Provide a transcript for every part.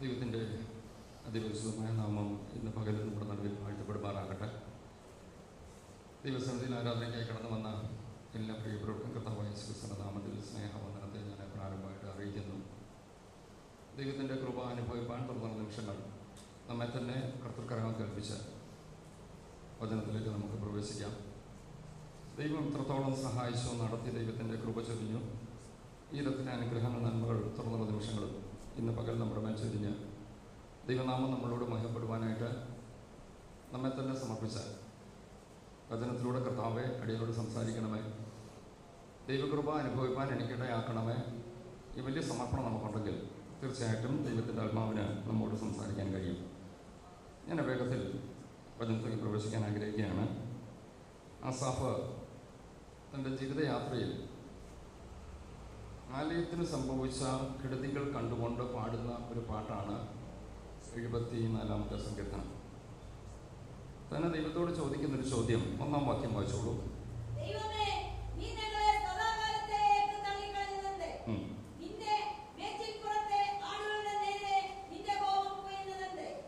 ദൈവത്തിൻ്റെ അതിപരിശുദ്ധമായ നാമം ഇന്ന് പകലിൽ നമ്മുടെ നടുവിൽ വാഴ്ത്തപ്പെടുമാറാകട്ടെ. ദൈവസന്നിധിയിൽ ആരാധനയ്ക്കായി കടന്നു വന്ന എല്ലാ പ്രിയപ്പെട്ടവർക്കും കർത്താവായ യേശുക്രിസ്തുവിന്റെ നാമത്തിൽ സ്നേഹവന്ദനത്തെ ഞാൻ പ്രാരംഭമായിട്ട് അറിയിക്കുന്നു. ദൈവത്തിൻ്റെ കൃപ അനുഭവിപ്പാൻ തുടർന്ന നിമിഷങ്ങൾ നമ്മെ തന്നെ കർത്തൃക്കരങ്ങൾ കേൾപ്പിച്ച് വചനത്തിലേക്ക് നമുക്ക് പ്രവേശിക്കാം. ദൈവം എത്രത്തോളം സഹായിച്ചു നടത്തി ദൈവത്തിൻ്റെ കൃപ ചൊരിഞ്ഞു. ഈ ഇടത്തിൻ്റെ അനുഗ്രഹങ്ങൾ നന്മകൾ തുറന്നുള്ള നിമിഷങ്ങളും ഇന്ന് പകൽ നമ്മുടെ മേൽ ചൊരിഞ്ഞ് ദൈവനാമം നമ്മളോട് മഹപ്പെടുവാനായിട്ട് നമ്മെ തന്നെ സമർപ്പിച്ച വചനത്തിലൂടെ കർത്താവെ അടിയനോട് സംസാരിക്കണമേ, ദൈവകൃപ അനുഭവിപ്പാൻ എനിക്കിടയാക്കണമേ. ഈ വലിയ സമർപ്പണം നമുക്കുണ്ടെങ്കിൽ തീർച്ചയായിട്ടും ദൈവത്തിൻ്റെ ആത്മാവിന് നമ്മോട് സംസാരിക്കാൻ കഴിയും. ഞാൻ വേഗത്തിൽ വചനത്തിലേക്ക് പ്രവേശിക്കാൻ ആഗ്രഹിക്കുകയാണ്. ആസാഫ് തൻ്റെ ജീവിതയാത്രയിൽ ആലയത്തിന് സംഭവിച്ച കെടുതികൾ കണ്ടുകൊണ്ട് പാടുന്ന ഒരു പാട്ടാണ് 74-ാമത്തെ സങ്കീർത്തനം. തന്നെ ദൈവത്തോട് ചോദിക്കുന്നൊരു ചോദ്യം, 1-ാം വാക്യം വായിച്ചോളൂ.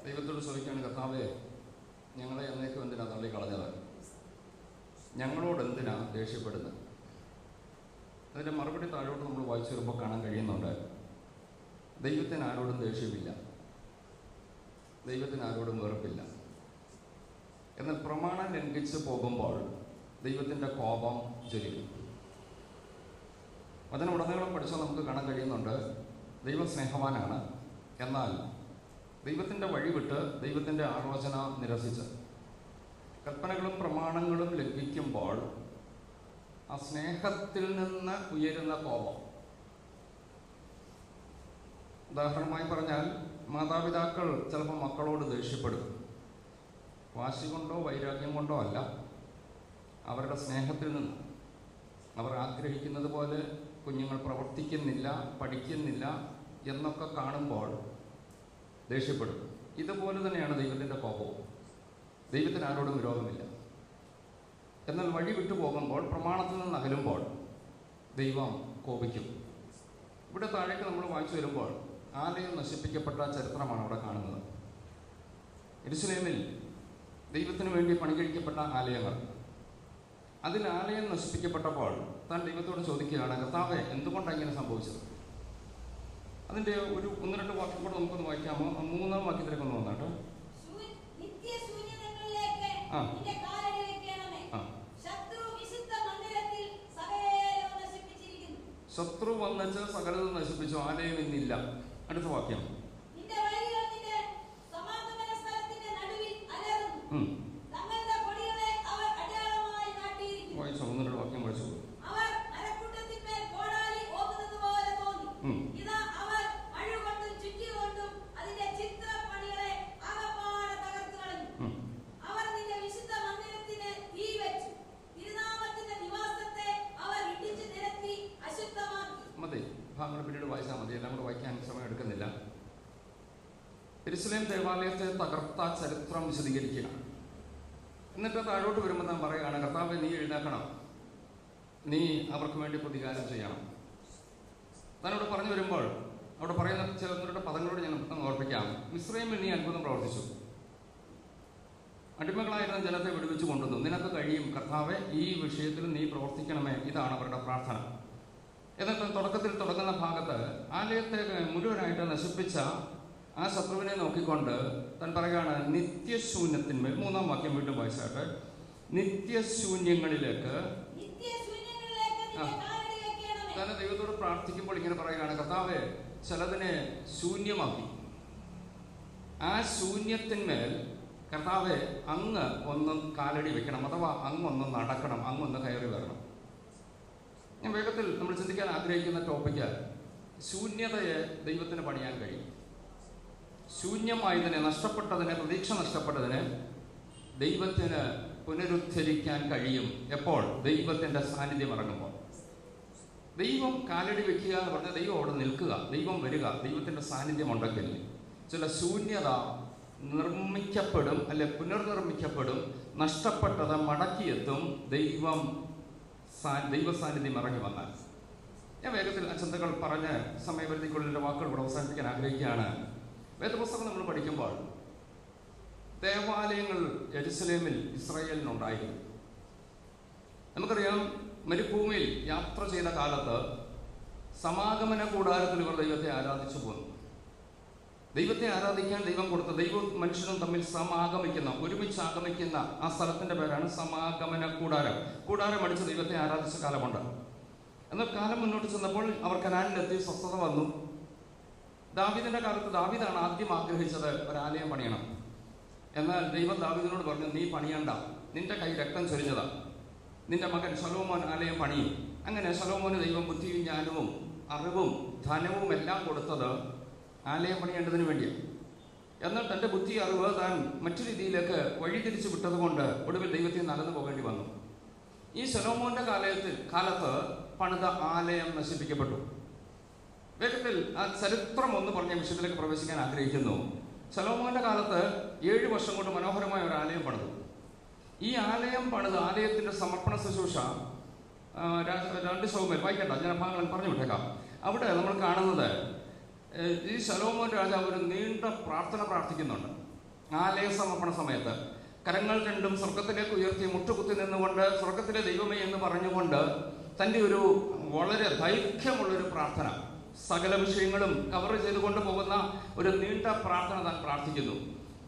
ദൈവത്തോട് ചോദിക്കുകയാണ്, കർത്താവേ, ഞങ്ങളെ എന്നേക്കും എന്തിനാ തള്ളിക്കളഞ്ഞത്? ഞങ്ങളോട് എന്തിനാ ദേഷ്യപ്പെടുന്നത്? അതിൻ്റെ മറുപടി താഴോട്ട് നമ്മൾ വായിച്ചു വരുമ്പോൾ കാണാൻ കഴിയുന്നുണ്ട്. ദൈവത്തിന് ആരോടും ദേഷ്യമില്ല, ദൈവത്തിന് ആരോടും വെറുപ്പില്ല. എന്നാൽ പ്രമാണം ലംഘിച്ച് പോകുമ്പോൾ ദൈവത്തിൻ്റെ കോപം ജ്വലിക്കും. അതിനുടനീളം പഠിച്ചാൽ നമുക്ക് കാണാൻ കഴിയുന്നുണ്ട്, ദൈവം സ്നേഹവാനാണ്. എന്നാൽ ദൈവത്തിൻ്റെ വഴി വിട്ട് ദൈവത്തിൻ്റെ ആലോചന നിരസിച്ച് കൽപ്പനകളും പ്രമാണങ്ങളും ലംഘിക്കുമ്പോൾ ആ സ്നേഹത്തിൽ നിന്ന് ഉയരുന്ന കോപം. ഉദാഹരണമായി പറഞ്ഞാൽ, മാതാപിതാക്കൾ ചിലപ്പോൾ മക്കളോട് ദേഷ്യപ്പെടും. വാശി കൊണ്ടോ വൈരാഗ്യം കൊണ്ടോ അല്ല, അവരുടെ സ്നേഹത്തിൽ നിന്ന്. അവർ ആഗ്രഹിക്കുന്നത് പോലെ കുഞ്ഞുങ്ങൾ പ്രവർത്തിക്കുന്നില്ല, പഠിക്കുന്നില്ല എന്നൊക്കെ കാണുമ്പോൾ ദേഷ്യപ്പെടും. ഇതുപോലെ തന്നെയാണ് ദൈവത്തിൻ്റെ കോപവും. ദൈവത്തിന് ആരോടും വിരോധമില്ല. എന്നാൽ വഴി വിട്ടു പോകുമ്പോൾ, പ്രമാണത്തിൽ നിന്ന് അകലുമ്പോൾ ദൈവം കോപിക്കും. ഇവിടെ താഴേക്ക് നമ്മൾ വായിച്ചു വരുമ്പോൾ ആലയം നശിപ്പിക്കപ്പെട്ട ചരിത്രമാണ് അവിടെ കാണുന്നത്. യെരുശലേമിൽ ദൈവത്തിന് വേണ്ടി പണികഴിക്കപ്പെട്ട ആലയങ്ങൾ, അതിൽ ആലയം നശിപ്പിക്കപ്പെട്ടപ്പോൾ താൻ ദൈവത്തോട് ചോദിക്കുകയാണ്, കർത്താവേ, എന്തുകൊണ്ടാണ് ഇങ്ങനെ സംഭവിച്ചത്? അതിൻ്റെ ഒരു 1-2 വാക്യം കൂടെ നമുക്കൊന്ന് വായിക്കാമോ? 3-ാം വാക്യത്തിലേക്ക് ഒന്ന് വന്നാട്ടോ. ശത്രു വന്നിച്ച് സകലതും നശിപ്പിച്ചു, ആലയം ഇന്നില്ല. അടുത്ത വാക്യം, വായിച്ചോ, 1-2 വാക്യം വായിച്ചോ. മതി, ഭാഗങ്ങൾ പിന്നീട് വായിച്ചാൽ മതി, എല്ലാം കൂടെ വായിക്കാൻ സമയം എടുക്കുന്നില്ല. യെരുശലേം ദേവാലയത്തെ തകർത്ത ചരിത്രം വിശദീകരിക്കുക. എന്നിട്ട് താഴോട്ട് വരുമ്പോൾ ഞാൻ പറയുകയാണ്, കർത്താവേ, നീ എഴുന്നേക്കണം, നീ അവർക്ക് വേണ്ടി പ്രതികാരം ചെയ്യണം. താനോട് പറഞ്ഞു വരുമ്പോൾ അവിടെ പറയുന്ന ചിലരുടെ പദങ്ങളോട് ഞാൻ ഓർപ്പിക്കാം. മിസ്രയീമിൽ നീ അത്ഭുതം പ്രവർത്തിച്ചു, അടിമകളായിരുന്ന ജനത്തെ വിടുവിച്ചു കൊണ്ടുവന്നു. നിനക്ക് കഴിയും കർത്താവെ, ഈ വിഷയത്തിൽ നീ പ്രവർത്തിക്കണമേ. ഇതാണ് അവരുടെ പ്രാർത്ഥന. എന്നിട്ട് തുടക്കത്തിൽ തുടങ്ങുന്ന ഭാഗത്ത് ആലയത്തെ മുഴുവനായിട്ട് നശിപ്പിച്ച ആ ശത്രുവിനെ നോക്കിക്കൊണ്ട് താൻ പറയുകയാണ്, നിത്യശൂന്യത്തിന്മേൽ. 3-ാം വാക്യം വീണ്ടും വായിച്ചാട്ടെ. നിത്യശൂന്യങ്ങളിലേക്ക് തന്നെ ദൈവത്തോട് പ്രാർത്ഥിക്കുമ്പോൾ ഇങ്ങനെ പറയുകയാണ്, കർത്താവെ, ചിലതിനെ ശൂന്യമാക്കി. ആ ശൂന്യത്തിന്മേൽ കർത്താവെ, അങ്ങ് ഒന്ന് കാലടി വെക്കണം, അഥവാ അങ്ങൊന്ന് നടക്കണം, അങ്ങൊന്ന് കയറി വരണം. ഞാൻ വേഗത്തിൽ നമ്മൾ ചിന്തിക്കാൻ ആഗ്രഹിക്കുന്ന ടോപ്പിക്ക്, ശൂന്യതയെ ദൈവത്തിന് പണിയാൻ കഴിയും. ശൂന്യമായതിനെ, നഷ്ടപ്പെട്ടതിനെ, പ്രതീക്ഷ നഷ്ടപ്പെട്ടതിനെ ദൈവത്തിന് പുനരുദ്ധരിക്കാൻ കഴിയും. എപ്പോൾ? ദൈവത്തിൻ്റെ സാന്നിധ്യം ഇറങ്ങുമ്പോൾ. ദൈവം കാലടി വെക്കുക എന്ന് പറഞ്ഞാൽ ദൈവം അവിടെ നിൽക്കുക, ദൈവം വരിക. ദൈവത്തിൻ്റെ സാന്നിധ്യം ഉണ്ടെങ്കിൽ ചില ശൂന്യത നിർമ്മിക്കപ്പെടും, അല്ലെ പുനർനിർമ്മിക്കപ്പെടും. നഷ്ടപ്പെട്ടത് മടക്കിയെത്തും ദൈവ സാന്നിധ്യം ഇറങ്ങി വന്നാൽ. ഞാൻ വേഗത്തിൽ ആ ചിന്തകൾ പറഞ്ഞ് സമയപരിധിക്കുള്ളിലെ വാക്കുകൾ ഇവിടെ അവസാനിപ്പിക്കാൻ ആഗ്രഹിക്കുകയാണ്. വേദപുസ്തകം നമ്മൾ പഠിക്കുമ്പോൾ ദേവാലയങ്ങൾ യെരുശലേമിൽ ഇസ്രായേലിനുണ്ടായിരുന്നു. നമുക്കറിയാം, മരുഭൂമിയിൽ യാത്ര ചെയ്ത കാലത്ത് സമാഗമന കൂടാരത്തിൽ ഇവർ ദൈവത്തെ ആരാധിച്ചു പോന്നു. ദൈവത്തെ ആരാധിക്കാൻ ദൈവം കൊടുത്ത ദൈവവും മനുഷ്യനും തമ്മിൽ സമാഗമിക്കുന്ന, ഒരുമിച്ച് ആഗമിക്കുന്ന ആ സ്ഥലത്തിന്റെ പേരാണ് സമാഗമന കൂടാരം. കൂടാരം അടിച്ച് ദൈവത്തെ ആരാധിച്ച കാലമുണ്ട്. എന്നാൽ കാലം മുന്നോട്ട് ചെന്നപ്പോൾ അവർ കനാനിലെത്തി, സ്വസ്ഥത വന്നു. ദാവീദിന്റെ കാലത്ത് ദാവീദാണ് ആദ്യം ആഗ്രഹിച്ചത് ഒരാലയം പണിയണം. എന്നാൽ ദൈവം ദാവീദിനോട് പറഞ്ഞു, നീ പണിയണ്ട, നിന്റെ കൈ രക്തം ചൊരിഞ്ഞതാ, നിന്റെ മകൻ ശലോമോൻ ആലയം പണിയും. അങ്ങനെ ശലോമോന് ദൈവം ബുദ്ധിയും ജ്ഞാനവും അറിവും ധനവും എല്ലാം കൊടുത്തത് ആലയം പണിയേണ്ടതിന് വേണ്ടിയാണ്. എന്നാൽ തൻ്റെ ബുദ്ധി അറിവ് താൻ മറ്റു രീതിയിലേക്ക് വഴിതിരിച്ചു വിട്ടതുകൊണ്ട് ഒടുവിൽ ദൈവത്തിന് നടന്നു പോകേണ്ടി വന്നു. ഈ ശലോമോന്റെ കാലത്ത് പണിത ആലയം നശിപ്പിക്കപ്പെട്ടു. വേഗത്തിൽ ആ ചരിത്രം ഒന്ന് പറഞ്ഞ വിഷയത്തിലേക്ക് പ്രവേശിക്കാൻ ആഗ്രഹിക്കുന്നു. ശലോമോന്റെ കാലത്ത് 7 വർഷം കൊണ്ട് മനോഹരമായ ഒരു ആലയം പണിതു. ഈ ആലയം പണിത് ആലയത്തിന്റെ സമർപ്പണ ശുശ്രൂഷ 2 ശലോമോൻ വായിക്കണ്ട, ഞാൻ ഭാഗങ്ങൾ പറഞ്ഞു വിട്ടേക്കാം. അവിടെ നമ്മൾ കാണുന്നത് ഈ ശലോമോൻ രാജാവ് ഒരു നീണ്ട പ്രാർത്ഥന പ്രാർത്ഥിക്കുന്നുണ്ട്. ആലയ സമർപ്പണ സമയത്ത് കരങ്ങൾ രണ്ടും സ്വർഗത്തിലേക്ക് ഉയർത്തി മുട്ടുകുത്തി നിന്നുകൊണ്ട് സ്വർഗത്തിലെ ദൈവമേ എന്ന് പറഞ്ഞുകൊണ്ട് തൻ്റെ ഒരു വളരെ ദൈർഘ്യമുള്ളൊരു പ്രാർത്ഥന, സകല വിഷയങ്ങളും കവർ ചെയ്തുകൊണ്ട് പോകുന്ന ഒരു നീണ്ട പ്രാർത്ഥന താൻ പ്രാർത്ഥിക്കുന്നു.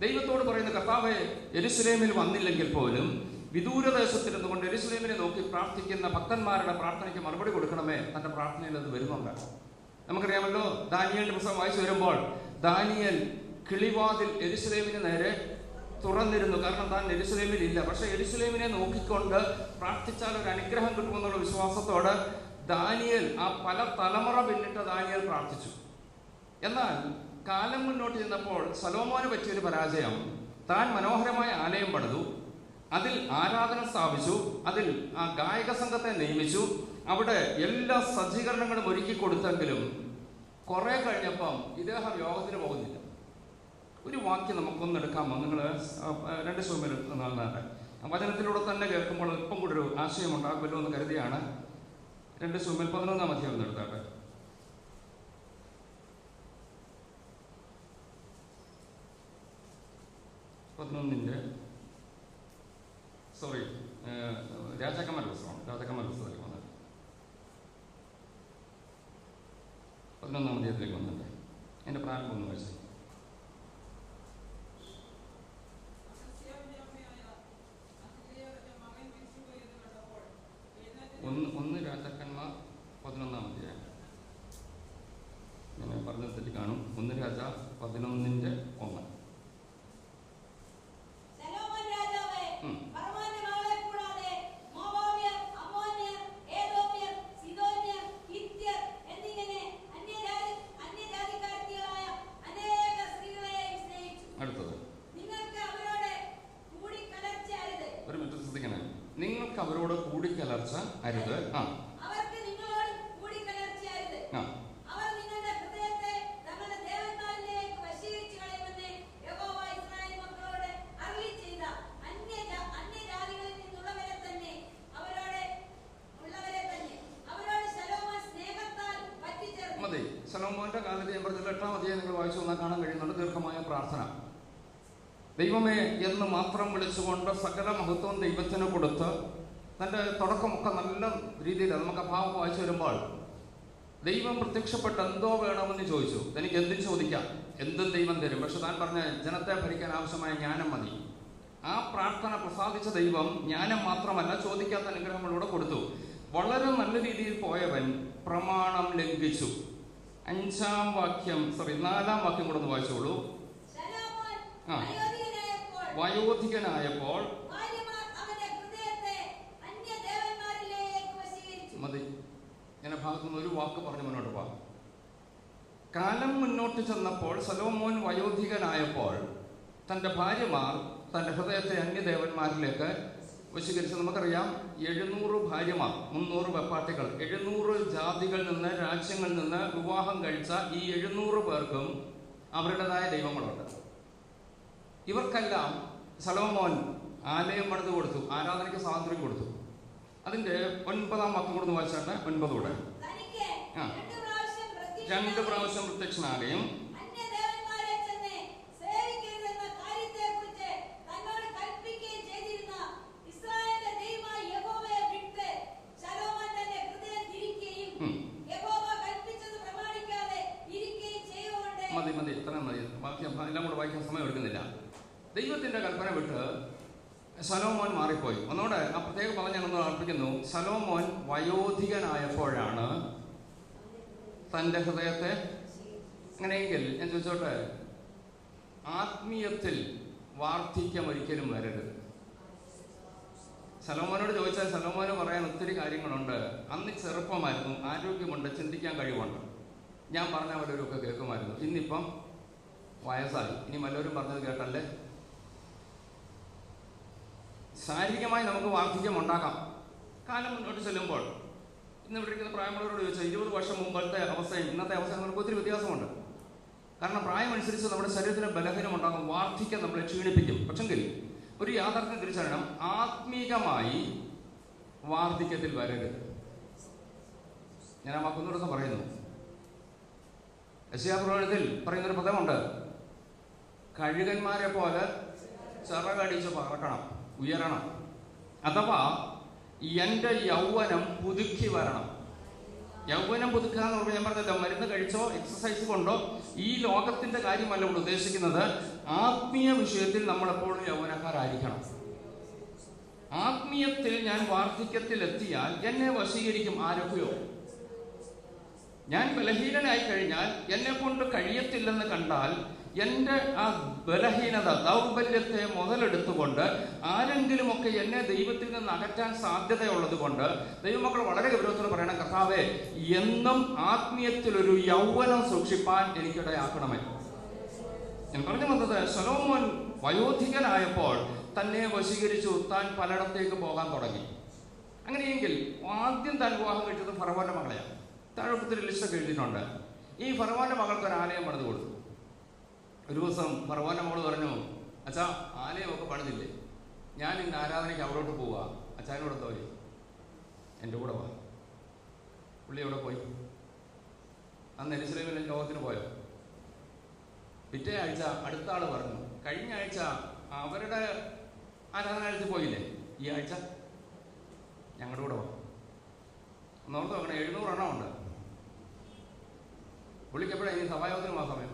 ദൈവത്തോട് പറയുന്ന, കർത്താവേ, യെരുശലേമിൽ വന്നില്ലെങ്കിൽ പോലും വിദൂരദേശത്തിരുന്നു കൊണ്ട് യെരുശലേമിനെ നോക്കി പ്രാർത്ഥിക്കുന്ന ഭക്തന്മാരുടെ പ്രാർത്ഥനയ്ക്ക് മറുപടി കൊടുക്കണമേ. തൻ്റെ പ്രാർത്ഥനയിൽ അത് വരുന്നുണ്ട്. നമുക്കറിയാമല്ലോ, ദാനിയേലിന്റെ പുസ്തകം വായിച്ചു വരുമ്പോൾ ദാനിയേൽ കിളിവാതിൽ യെരുശലേമിന് നേരെ തുറന്നിരുന്നു. കാരണം താൻ യെരുശലേമിൽ ഇല്ല. പക്ഷെ യെരുശലേമിനെ നോക്കിക്കൊണ്ട് പ്രാർത്ഥിച്ചാൽ ഒരു അനുഗ്രഹം കിട്ടുമെന്നുള്ള വിശ്വാസത്തോട് ദാനിയേൽ, ആ പല തലമുറ പിന്നിട്ട് ദാനിയേൽ പ്രാർത്ഥിച്ചു. എന്നാൽ കാലം മുന്നോട്ട് ചെന്നപ്പോൾ ശലോമോന് പറ്റിയൊരു പരാജയം. താൻ മനോഹരമായ ആലയം പണിതു, അതിൽ ആരാധന സ്ഥാപിച്ചു, അതിൽ ആ ഗായക സംഘത്തെ നിയമിച്ചു, അവിടെ എല്ലാ സജ്ജീകരണങ്ങളും ഒരുക്കി കൊടുത്തെങ്കിലും കുറെ കഴിഞ്ഞപ്പം ഇദ്ദേഹം യോഗത്തിന് പോകുന്നില്ല. ഒരു വാക്യം നമുക്കൊന്നെടുക്കാമോ? നിങ്ങൾ 2 ശലോമോൻ നൽകാതെ വചനത്തിലൂടെ തന്നെ കേൾക്കുമ്പോൾ ഇപ്പം കൂടെ ഒരു ആശയം ഉണ്ടാകുമല്ലോ എന്ന് കരുതിയാണ്. 2 ശലോമോൻ 11-ാം അധ്യായം എടുത്താട്ടെ. 11-ന്റെ രാജാക്കന്മാരുടെ പുസ്തകമാണ്. രാജാക്കന്മാരുടെ പുസ്തകത്തിലേക്ക് വന്നത് 11-ാം അധ്യായത്തിലേക്ക് വന്നിട്ട് എൻ്റെ പ്രാരംഭം ഒന്ന് വായിച്ചു. 1 രാജാക്കന്മാർ 11-ാം അധ്യായം. ഞാൻ പറഞ്ഞ തെറ്റി കാണും. 1 രാജ 11-ന്റെ 1. അടുത്തത്, ഒരു മിനിറ്റ് ശ്രദ്ധിക്കണേ. നിങ്ങൾക്ക് അവരോട് കൂടിക്കലർച്ച അരുത്. മതി. ശലോമോന്റെ കാലത്ത് ഞാൻ പറഞ്ഞ 8-ാം അധ്യായം നിങ്ങൾ വായിച്ചു വന്നാൽ കാണാൻ കഴിയുന്നുണ്ട് ദീർഘമായ പ്രാർത്ഥന. ദൈവമേ എന്ന് മാത്രം വിളിച്ചുകൊണ്ട് സകല മഹത്വം ദൈവത്തിന് കൊടുത്ത് തൻ്റെ തുടക്കമൊക്കെ നല്ല രീതിയിൽ നമുക്ക് ആ ഭാവം വായിച്ചു വരുമ്പോൾ ദൈവം പ്രത്യക്ഷപ്പെട്ട് എന്തോ വേണമെന്ന് ചോദിച്ചു. തനിക്ക് എന്തും ചോദിക്കാം, എന്തും ദൈവം തരും. പക്ഷെ താൻ പറഞ്ഞ ജനത്തെ ഭരിക്കാൻ ആവശ്യമായ ജ്ഞാനം മതി. ആ പ്രാർത്ഥന പ്രസാദിച്ച ദൈവം ജ്ഞാനം മാത്രമല്ല ചോദിക്കാത്ത അനുഗ്രഹങ്ങളോട് കൊടുത്തു. വളരെ നല്ല രീതിയിൽ പോയവൻ പ്രമാണം ലംഘിച്ചു. 4-ാം വാക്യം കൂടെ ഒന്ന് വായിച്ചോളൂ. വയോധികനായപ്പോൾ മതി. എന്നെ ഭാഗത്തുനിന്ന് ഒരു വാക്ക് പറഞ്ഞ് മുന്നോട്ട് പോകാം. കാലം മുന്നോട്ട് ചെന്നപ്പോൾ ശലോമോൻ വയോധികനായപ്പോൾ തൻ്റെ ഭാര്യമാർ തൻ്റെ ഹൃദയത്തെ അന്യദേവന്മാരിലേക്ക് വശീകരിച്ചു. നമുക്കറിയാം, 700 ഭാര്യമാർ, 300 വെപ്പാട്ടികൾ, 700 ജാതികളിൽ നിന്ന്, രാജ്യങ്ങളിൽ നിന്ന് വിവാഹം കഴിച്ച ഈ 700 പേർക്കും അവരുടേതായ ദൈവങ്ങളുണ്ട്. ഇവർക്കെല്ലാം ശലോമോൻ ആലയം പണിത് കൊടുത്തു, ആരാധനയ്ക്ക് സ്വാതന്ത്ര്യം കൊടുത്തു. അതിന്റെ 9-ാം വാക്യം കൂടെ വായിച്ചാട്ടെ. 9 കൂടെ 2 പ്രാവശ്യം പ്രത്യക്ഷനാകുകയും മതി ഇത്ര മതി, ബാക്കി എല്ലാം കൂടെ വായിക്കാൻ സമയം എടുക്കുന്നില്ല. ദൈവത്തിന്റെ കൽപ്പന വിട്ട് ശലോമോൻ മാറിപ്പോയി. ഒന്നുകൂടെ ആ പ്രത്യേക പദം ഞാനൊന്ന് അർപ്പിക്കുന്നു. ശലോമോൻ വയോധികനായപ്പോഴാണ് തൻ്റെ ഹൃദയത്തെ. അങ്ങനെയെങ്കിൽ ഞാൻ ചോദിച്ചോട്ടെ, ആത്മീയത്തിൽ വാർദ്ധക്യം ഒരിക്കലും വരരുത്. ശലോമോനോട് ചോദിച്ചാൽ ശലോമോന് പറയാൻ ഒത്തിരി കാര്യങ്ങളുണ്ട്. അന്ന് ചെറുപ്പമായിരുന്നു, ആരോഗ്യമുണ്ട്, ചിന്തിക്കാൻ കഴിവുണ്ട്, ഞാൻ പറഞ്ഞ വല്ലവരൊക്കെ കേൾക്കുമായിരുന്നു. ഇന്നിപ്പം വയസ്സായി, ഇനി വല്ലവരും പറഞ്ഞത് കേട്ടല്ലേ. ശാരീരികമായി നമുക്ക് വാർദ്ധക്യം ഉണ്ടാക്കാം കാലം മുന്നോട്ട് ചെല്ലുമ്പോൾ. ഇന്ന് ഇവിടെ ഇരിക്കുന്ന പ്രായമുള്ളവരോട് ചോദിച്ചാൽ 20 വർഷം മുമ്പത്തെ അവസ്ഥയും ഇന്നത്തെ അവസ്ഥയും നമുക്ക് ഒത്തിരി വ്യത്യാസമുണ്ട്. കാരണം പ്രായമനുസരിച്ച് നമ്മുടെ ശരീരത്തിന് ബലഹീനം ഉണ്ടാകും, വാർദ്ധക്യം നമ്മളെ ക്ഷീണിപ്പിക്കും. പക്ഷെങ്കിൽ ഒരു യാഥാർത്ഥ്യം തിരിച്ചറിയണം, ആത്മീകമായി വാർദ്ധക്യത്തിൽ വരരുത്. ഞാൻ ആ വാക്കൊന്നു ദിവസം പറയുന്നു. യെശയ്യാപ്രവചനത്തിൽ പറയുന്നൊരു പദമുണ്ട്, കഴുകന്മാരെ പോലെ ചിറകടിച്ച് പറക്കണം, ഉയരണം. അഥവാ എൻ്റെ യൗവനം പുതുക്കി വരണം. യൗവനം പുതുക്കുക എന്ന് പറഞ്ഞാൽ ഞാൻ പറഞ്ഞല്ലോ, മരുന്ന് കഴിച്ചോ എക്സസൈസ് കൊണ്ടോ ഈ ലോകത്തിന്റെ കാര്യമല്ല നമ്മൾ ഉദ്ദേശിക്കുന്നത്. ആത്മീയ വിഷയത്തിൽ നമ്മളെപ്പോഴും യൗവനക്കാരായിരിക്കണം. ആത്മീയത്തിൽ ഞാൻ വാർദ്ധക്യത്തിൽ എത്തിയാൽ എന്നെ വശീകരിക്കും ആരൊക്കെയോ. ഞാൻ ബലഹീനനായി കഴിഞ്ഞാൽ, എന്നെ കൊണ്ട് കഴിയത്തില്ലെന്ന് കണ്ടാൽ, എൻ്റെ ആ ബലഹീനത, ദൗർബല്യത്തെ മുതലെടുത്തുകൊണ്ട് ആരെങ്കിലുമൊക്കെ എന്നെ ദൈവത്തിൽ നിന്ന് അകറ്റാൻ സാധ്യതയുള്ളത് കൊണ്ട് ദൈവമക്കൾ വളരെ ഗൗരവത്തോടെ പറയണം, കർത്താവേ, എന്നും ആത്മീയത്തിലൊരു യൗവനം സൂക്ഷിപ്പാൻ എനിക്കിടയാക്കണമേ. ഞാൻ പറഞ്ഞു വന്നത്, ശലോമോൻ വയോധികനായപ്പോൾ തന്നെ വശീകരിച്ചു, താൻ പലയിടത്തേക്ക് പോകാൻ തുടങ്ങി. അങ്ങനെയെങ്കിൽ ആദ്യം താൻ വിവാഹം കഴിച്ചത് ഫറവോന്റെ മകളെയാണ്. താഴൊപ്പത്തിൽ ലിസ്റ്റൊക്കെ എഴുതിയിട്ടുണ്ട്. ഈ ഫറവോന്റെ മകൾക്ക് ഒരു ആലയം പണിത് കൊടുത്തു. ഒരു ദിവസം ഫറവോന്റെ മകൾ പറഞ്ഞു, അച്ഛാ, ആലയമൊക്കെ പണിതില്ലേ, ഞാൻ ഇന്ന് ആരാധനയ്ക്ക് അവിടോട്ട് പോവാ, അച്ഛനോട് എന്തോ എൻ്റെ കൂടെ പോവാ. പുള്ളി എവിടെ പോയി? അന്ന് യെരൂശലേമിലെ ലോകത്തിന് പോയോ? പിറ്റേ ആഴ്ച അടുത്ത ആള് പറഞ്ഞു, കഴിഞ്ഞ ആഴ്ച അവരുടെ ആരാധനാലയത്തിൽ പോയില്ലേ, ഈ ആഴ്ച ഞങ്ങളുടെ കൂടെ പോവാം. ഒന്നോർത്ത് നോക്കണേ, 700 എണ്ണം ഉണ്ട്. പുള്ളിക്ക് എപ്പോഴാണ് ഇനി സഭായോഗത്തിനും ആ സമയം?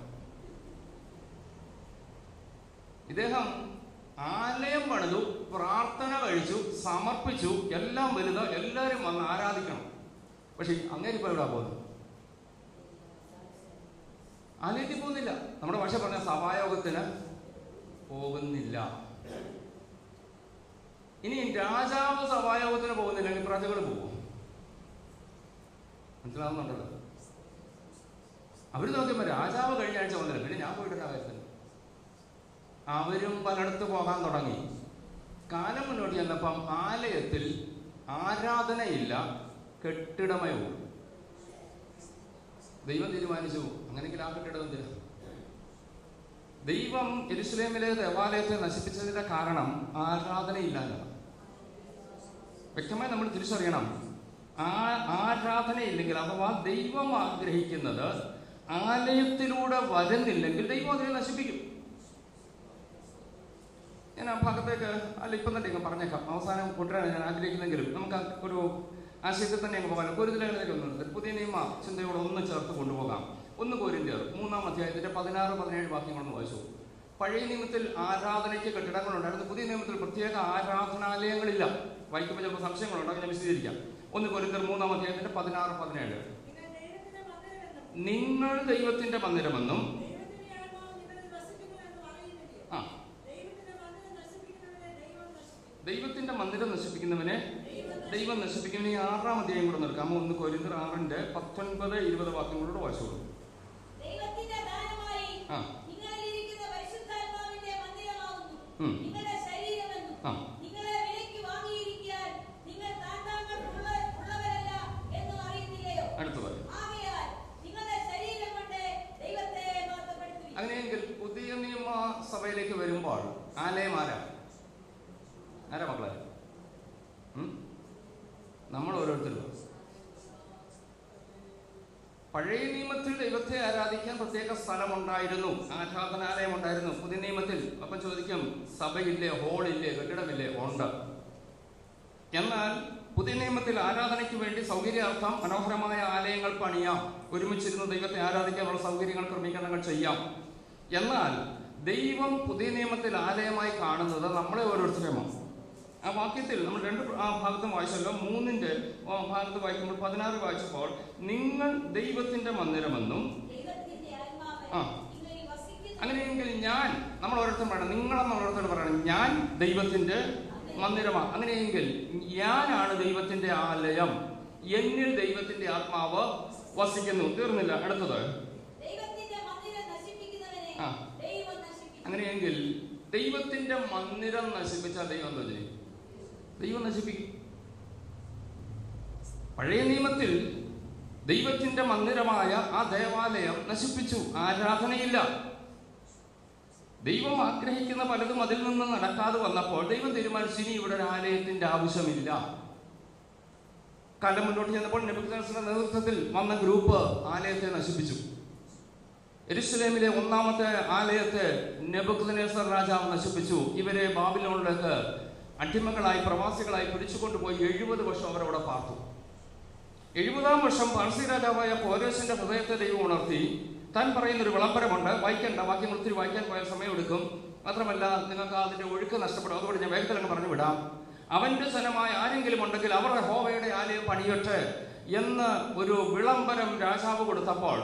ഇദ്ദേഹം ആലയം പണിതു, പ്രാർത്ഥന കഴിച്ചു, സമർപ്പിച്ചു, എല്ലാം വലുത്, എല്ലാവരും വന്ന് ആരാധിക്കണം. പക്ഷെ അങ്ങനെ ഇപ്പൊ എവിടെ പോകുന്നു? ആലയത്തിൽ പോകുന്നില്ല. നമ്മുടെ ഭാഷ പറഞ്ഞ സഭായോഗത്തിന് പോകുന്നില്ല. ഇനി രാജാവ് സഭായോഗത്തിന് പോകുന്നില്ലെങ്കിൽ പ്രജകൾ പോകും. മനസ്സിലാവുന്നുണ്ടല്ലോ? അവര് നോക്കിയപ്പോ രാജാവ് കഴിഞ്ഞ ആഴ്ച വന്നില്ല, പിന്നെ ഞാൻ പോയിട്ടില്ല കാര്യത്തിന്. അവരും പലയിടത്ത് പോകാൻ തുടങ്ങി. കാലം മുന്നോട്ട് ചെന്നപ്പം ആലയത്തിൽ ആരാധനയില്ല, കെട്ടിടമേ ഉള്ളൂ. ദൈവം തീരുമാനിച്ചു, അങ്ങനെയെങ്കിൽ ആ കെട്ടിടം എന്തിനാ? ദൈവം യെരൂശലേമിലെ ദേവാലയത്തെ നശിപ്പിച്ചതിന്റെ കാരണം ആരാധനയില്ലാതെ. വ്യക്തമായി നമ്മൾ തിരിച്ചറിയണം, ആരാധനയില്ലെങ്കിൽ, അഥവാ ദൈവം ആഗ്രഹിക്കുന്നത് ആലയത്തിലൂടെ വരുന്നില്ലെങ്കിൽ ദൈവം അതിനെ നശിപ്പിക്കും. ഞാൻ ആ ഭാഗത്തേക്ക് അല്ല ഇപ്പം തന്നെ ഇങ്ങ് പറഞ്ഞേക്കാം, അവസാനം കൊണ്ടുവരാൻ ഞാൻ ആഗ്രഹിക്കുന്നെങ്കിലും നമുക്ക് ഒരു ആശയത്തിൽ തന്നെ അങ്ങ് പോകാം. കൊരിന്ത്യരിലേക്ക് ഒന്നുണ്ട്, പുതിയ നിയമ ചിന്തയോടെ ഒന്ന് ചേർത്ത് കൊണ്ടുപോകാം. 1 കൊരിന്ത്യർ 3-ാം അധ്യായത്തിന്റെ 16-17 വാക്യങ്ങളൊന്ന് വായിച്ചു. പഴയ നിയമത്തിൽ ആരാധനയ്ക്ക് കെട്ടിടങ്ങളുണ്ടായിരുന്നു, പുതിയ നിയമത്തിൽ പ്രത്യേക ആരാധനാലയങ്ങളില്ല. വായിക്കുമ്പോൾ ചിലപ്പോൾ സംശയങ്ങളുണ്ടാകും, ഞാൻ വിശദീകരിക്കാം. 1 കൊരിന്ത്യർ 3-ാം അധ്യായത്തിന്റെ 16-17. നിങ്ങൾ ദൈവത്തിന്റെ മന്ദിരമെന്നും ദൈവത്തിന്റെ മന്ദിരം നശിപ്പിക്കുന്നവനെ ദൈവം നശിപ്പിക്കുന്നവനെ. 6-ാം അധ്യായം കൂടെ നിർക്കാം. 1 കൊരിന്ത്യർ 6-ന്റെ 19-20 വാക്യങ്ങളോട് വായിച്ചോളൂ. അങ്ങനെയെങ്കിൽ പുതിയ നിയമ സഭയിലേക്ക് വരുമ്പോൾ ആലയം ആരാ മക്കളെ? നമ്മൾ ഓരോരുത്തരും. പഴയ നിയമത്തിൽ ദൈവത്തെ ആരാധിക്കാൻ പ്രത്യേക സ്ഥലമുണ്ടായിരുന്നു, ആരാധനാലയം ഉണ്ടായിരുന്നു. പുതിയ നിയമത്തിൽ അപ്പം ചോദിക്കും, സഭയില്ലേ, ഹോളില്ലേ, കെട്ടിടമില്ലേ? ഉണ്ട്. എന്നാൽ പുതിയ നിയമത്തിൽ ആരാധനയ്ക്ക് വേണ്ടി സൗകര്യാർത്ഥം മനോഹരമായ ആലയങ്ങൾ പണിയാം, ഒരുമിച്ചിരുന്ന് ദൈവത്തെ ആരാധിക്കാനുള്ള സൗകര്യങ്ങൾ ക്രമീകരണങ്ങൾ ചെയ്യാം. എന്നാൽ ദൈവം പുതിയ നിയമത്തിൽ ആലയമായി കാണുന്നത് നമ്മളെ ഓരോരുത്തരെയുമാണ്. ആ വാക്യത്തിൽ നമ്മൾ 2 ഭാഗത്തും വായിച്ചല്ലോ. 3-ന്റെ ഭാഗത്ത് വായിക്കുമ്പോൾ 16 വായിച്ചപ്പോൾ നിങ്ങൾ ദൈവത്തിന്റെ മന്ദിരമെന്നും അങ്ങനെയെങ്കിൽ ഞാൻ, നമ്മൾ ഓരോരുത്തരും പറയണം, നിങ്ങളെന്ന് ഓരോരുത്തരോട് പറയണം, ഞാൻ ദൈവത്തിന്റെ മന്ദിരമാണ്. അങ്ങനെയെങ്കിൽ ഞാനാണ് ദൈവത്തിന്റെ ആലയം, എന്നിൽ ദൈവത്തിന്റെ ആത്മാവ് വസിക്കുന്നു. തീർന്നില്ല, അടുത്തത്. അങ്ങനെയെങ്കിൽ ദൈവത്തിന്റെ മന്ദിരം നശിപ്പിച്ചാൽ ദൈവം എന്താ ചെയ്യും? ദൈവം നശിപ്പിക്കും. പഴയ നിയമത്തിൽ ദൈവത്തിന്റെ മന്ദിരമായ ആ ദേവാലയം നശിപ്പിച്ചു, ആരാധനയില്ല. ദൈവം ആഗ്രഹിക്കുന്ന പലതും അതിൽ നിന്ന് നടക്കാതെ വന്നപ്പോൾ ദൈവം തീരുമാനിച്ചു ഇനി ഇവിടെ ഒരു ആലയത്തിന്റെ ആവശ്യമില്ല. കാലം മുന്നോട്ട് ചെന്നപ്പോൾ നെബൂഖദ്നേസറിന്റെ നേതൃത്വത്തിൽ വന്ന ഗ്രൂപ്പ് ആലയത്തെ നശിപ്പിച്ചു. യെരൂശലേമിലെ 1ാമത്തെ ആലയത്തെ നെബൂഖദ്നേസർ രാജാവ് നശിപ്പിച്ചു. ഇവരെ ബാബിലോണിലേക്ക് അടിമകളായി, പ്രവാസികളായി പിടിച്ചുകൊണ്ടുപോയി 70 വർഷം അവരവിടെ പാർത്തു. 70-ാം വർഷം പാർസി രാജാവായ കോരേശിന്റെ ഹൃദയത്തെ ദൈവം ഉണർത്തി. താൻ പറയുന്നൊരു വിളംബരമുണ്ട്, വായിക്കേണ്ട വാക്യങ്ങൾ ഒത്തിരി വായിക്കാൻ പോയ സമയമെടുക്കും, മാത്രമല്ല നിങ്ങൾക്ക് അതിന്റെ ഒഴുക്ക് നഷ്ടപ്പെടും, അതുകൊണ്ട് ഞാൻ വേഗത്തിൽ അങ്ങ് പറഞ്ഞു വിടാം. അവന്റെ ജനമായ ആരെങ്കിലും ഉണ്ടെങ്കിൽ അവർ യഹോവയുടെ ആലയം പണിയട്ടെ എന്ന് ഒരു വിളംബരം രാജാവ് കൊടുത്തപ്പോൾ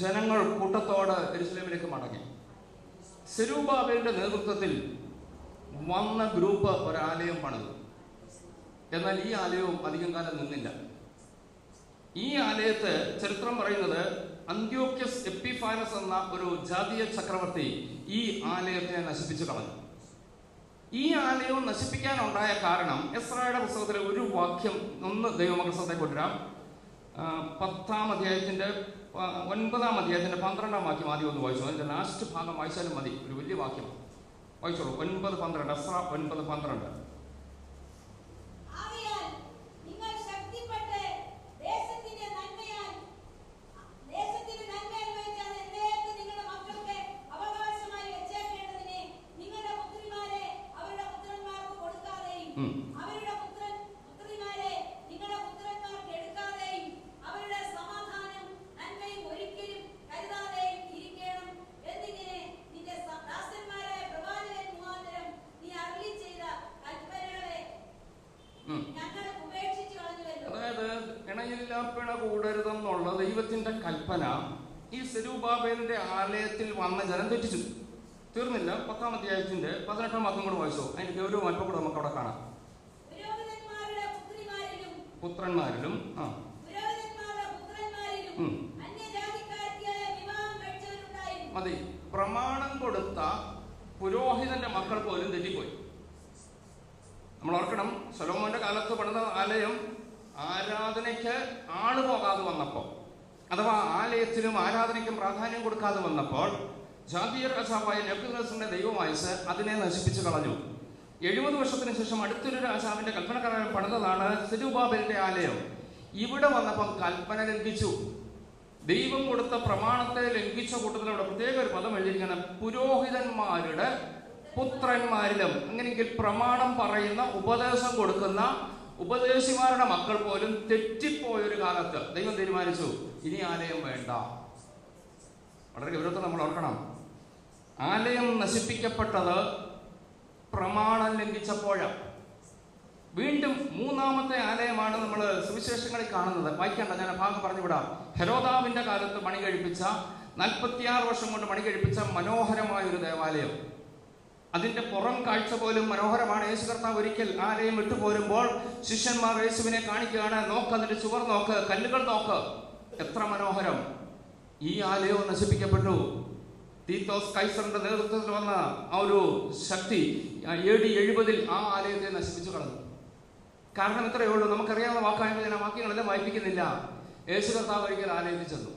ജനങ്ങൾ കൂട്ടത്തോട് യെരൂശലേമിലേക്ക് മടങ്ങി. സെരുബ്ബാബേലിന്റെ നേതൃത്വത്തിൽ വന്ന ഗ്രൂപ്പ് ഒരാലയം പണിതു. എന്നാൽ ഈ ആലയവും അധികം കാലം നിന്നില്ല. ഈ ആലയത്തെ ചരിത്രം പറയുന്നത് അന്ത്യോക്യസ് എപ്പിഫാനസ് എന്ന ഒരു ജാതീയ ചക്രവർത്തി ഈ ആലയത്തെ നശിപ്പിച്ചു കളഞ്ഞു. ഈ ആലയവും നശിപ്പിക്കാനുണ്ടായ കാരണം എസ്രായുടെ പുസ്തകത്തിലെ ഒരു വാക്യം ഒന്ന് ദൈവമക്കൾ ശ്രദ്ധ കൊണ്ടുവരാം. 10-ാം അധ്യായത്തിന്റെ 9-ാം അധ്യായത്തിന്റെ 12-ാം വാക്യം ആദ്യം ഒന്ന് വായിച്ചു. അതിന്റെ ലാസ്റ്റ് ഭാഗം വായിച്ചാലും മതി, ഒരു വലിയ വാക്യം വായിച്ചോളൂ. 9:12, എസ്രാ 9:12. അതായത് ഇണയില്ലാപ്പിണ കൂടരുതെന്നുള്ള ദൈവത്തിന്റെ കൽപ്പന ഈ സെരുബ്ബാബേലിന്റെ ആലയത്തിൽ വന്ന ജനം തെറ്റിച്ചു. തീർന്നില്ല, 10-ാം അധ്യായത്തിന്റെ 18-ാം വാക്യം കൂടെ വായിച്ചോ. അതിന്റെ ഗൗരവം അല്പം കൂടെ നമുക്ക് അവിടെ കാണാം. പുത്രന്മാരിലും മതി, പ്രമാണം കൊടുത്ത പുരോഹിതന്റെ മക്കൾ പോലും തെറ്റിപ്പോയി. നമ്മൾ ഓർക്കണം, ശലോമോന്റെ കാലത്ത് പണിത ആലയം ആരാധനയ്ക്ക് ആള് പോകാതെ വന്നപ്പോൾ, അഥവാ ആലയത്തിനും ആരാധനയ്ക്കും പ്രാധാന്യം കൊടുക്കാതെ വന്നപ്പോൾ ജാതീയ രാജാവായ നെബൂഖദ്നേസറിന്റെ ദൈവമായിസ് അതിനെ നശിപ്പിച്ചു കളഞ്ഞു. 70 വർഷത്തിന് ശേഷം അടുത്തൊരു രാജാവിന്റെ കൽപ്പനപ്രകാരം പണിതതാണ് സെരുബ്ബാബേലിന്റെ ആലയം. ഇവിടെ വന്നപ്പം കൽപ്പന ലംഘിച്ചു, ദൈവം കൊടുത്ത പ്രമാണത്തെ ലംഘിച്ച കൂട്ടത്തിലൂടെ പ്രത്യേക ഒരു പദം എഴുതിയിരിക്കുന്ന പുരോഹിതന്മാരുടെ പുത്രന്മാരിലും. അങ്ങനെയെങ്കിൽ പ്രമാണം പറയുന്ന, ഉപദേശം കൊടുക്കുന്ന ഉപദേശിമാരുടെ മക്കൾ പോലും തെറ്റിപ്പോയൊരു കാലത്ത് ദൈവം തീരുമാനിച്ചു ഇനി ആലയം വേണ്ട. വളരെ ഗൗരവത്തിൽ നമ്മൾ ഓർക്കണം, ആലയം നശിപ്പിക്കപ്പെട്ടത് പ്രമാണം ലംഘിച്ചപ്പോഴാണ്. വീണ്ടും 3ാമത്തെ ആലയമാണ് നമ്മൾ സുവിശേഷങ്ങളിൽ കാണുന്നത്. വായിക്കേണ്ട, ഞാൻ ആ ഭാഗം പറഞ്ഞു വിടാം. ഹെരോദാവിന്റെ കാലത്ത് പണി കഴിപ്പിച്ച, 46 വർഷം കൊണ്ട് പണി കഴിപ്പിച്ച മനോഹരമായ ഒരു ദേവാലയം. അതിന്റെ പുറം കാഴ്ച പോലും മനോഹരമാണ്. യേശു കർത്താവ് ഒരിക്കൽ ആലയം വിട്ടുപോരുമ്പോൾ ശിഷ്യന്മാർ യേശുവിനെ കാണിക്കുകയാണ്, നോക്ക് അതിന്റെ ചുവർ നോക്ക്, കല്ലുകൾ നോക്ക്, എത്ര മനോഹരം. ഈ ആലയവും നശിപ്പിക്കപ്പെട്ടു. തീത്തോസ് കൈസറിന്റെ നേതൃത്വത്തിൽ വന്ന ആ ഒരു ശക്തി AD 70 ആ ആലയത്തെ നശിപ്പിച്ചു കളഞ്ഞു. കാരണം ഇത്രയേ ഉള്ളൂ, നമുക്കറിയാവുന്ന വാക്കായപ്പോൾ ഞാൻ ആ വാക്യങ്ങളെല്ലാം വായിപ്പിക്കുന്നില്ല. യേശു കർത്താവ് ഒരിക്കൽ ആലയത്തിൽ ചെന്നു.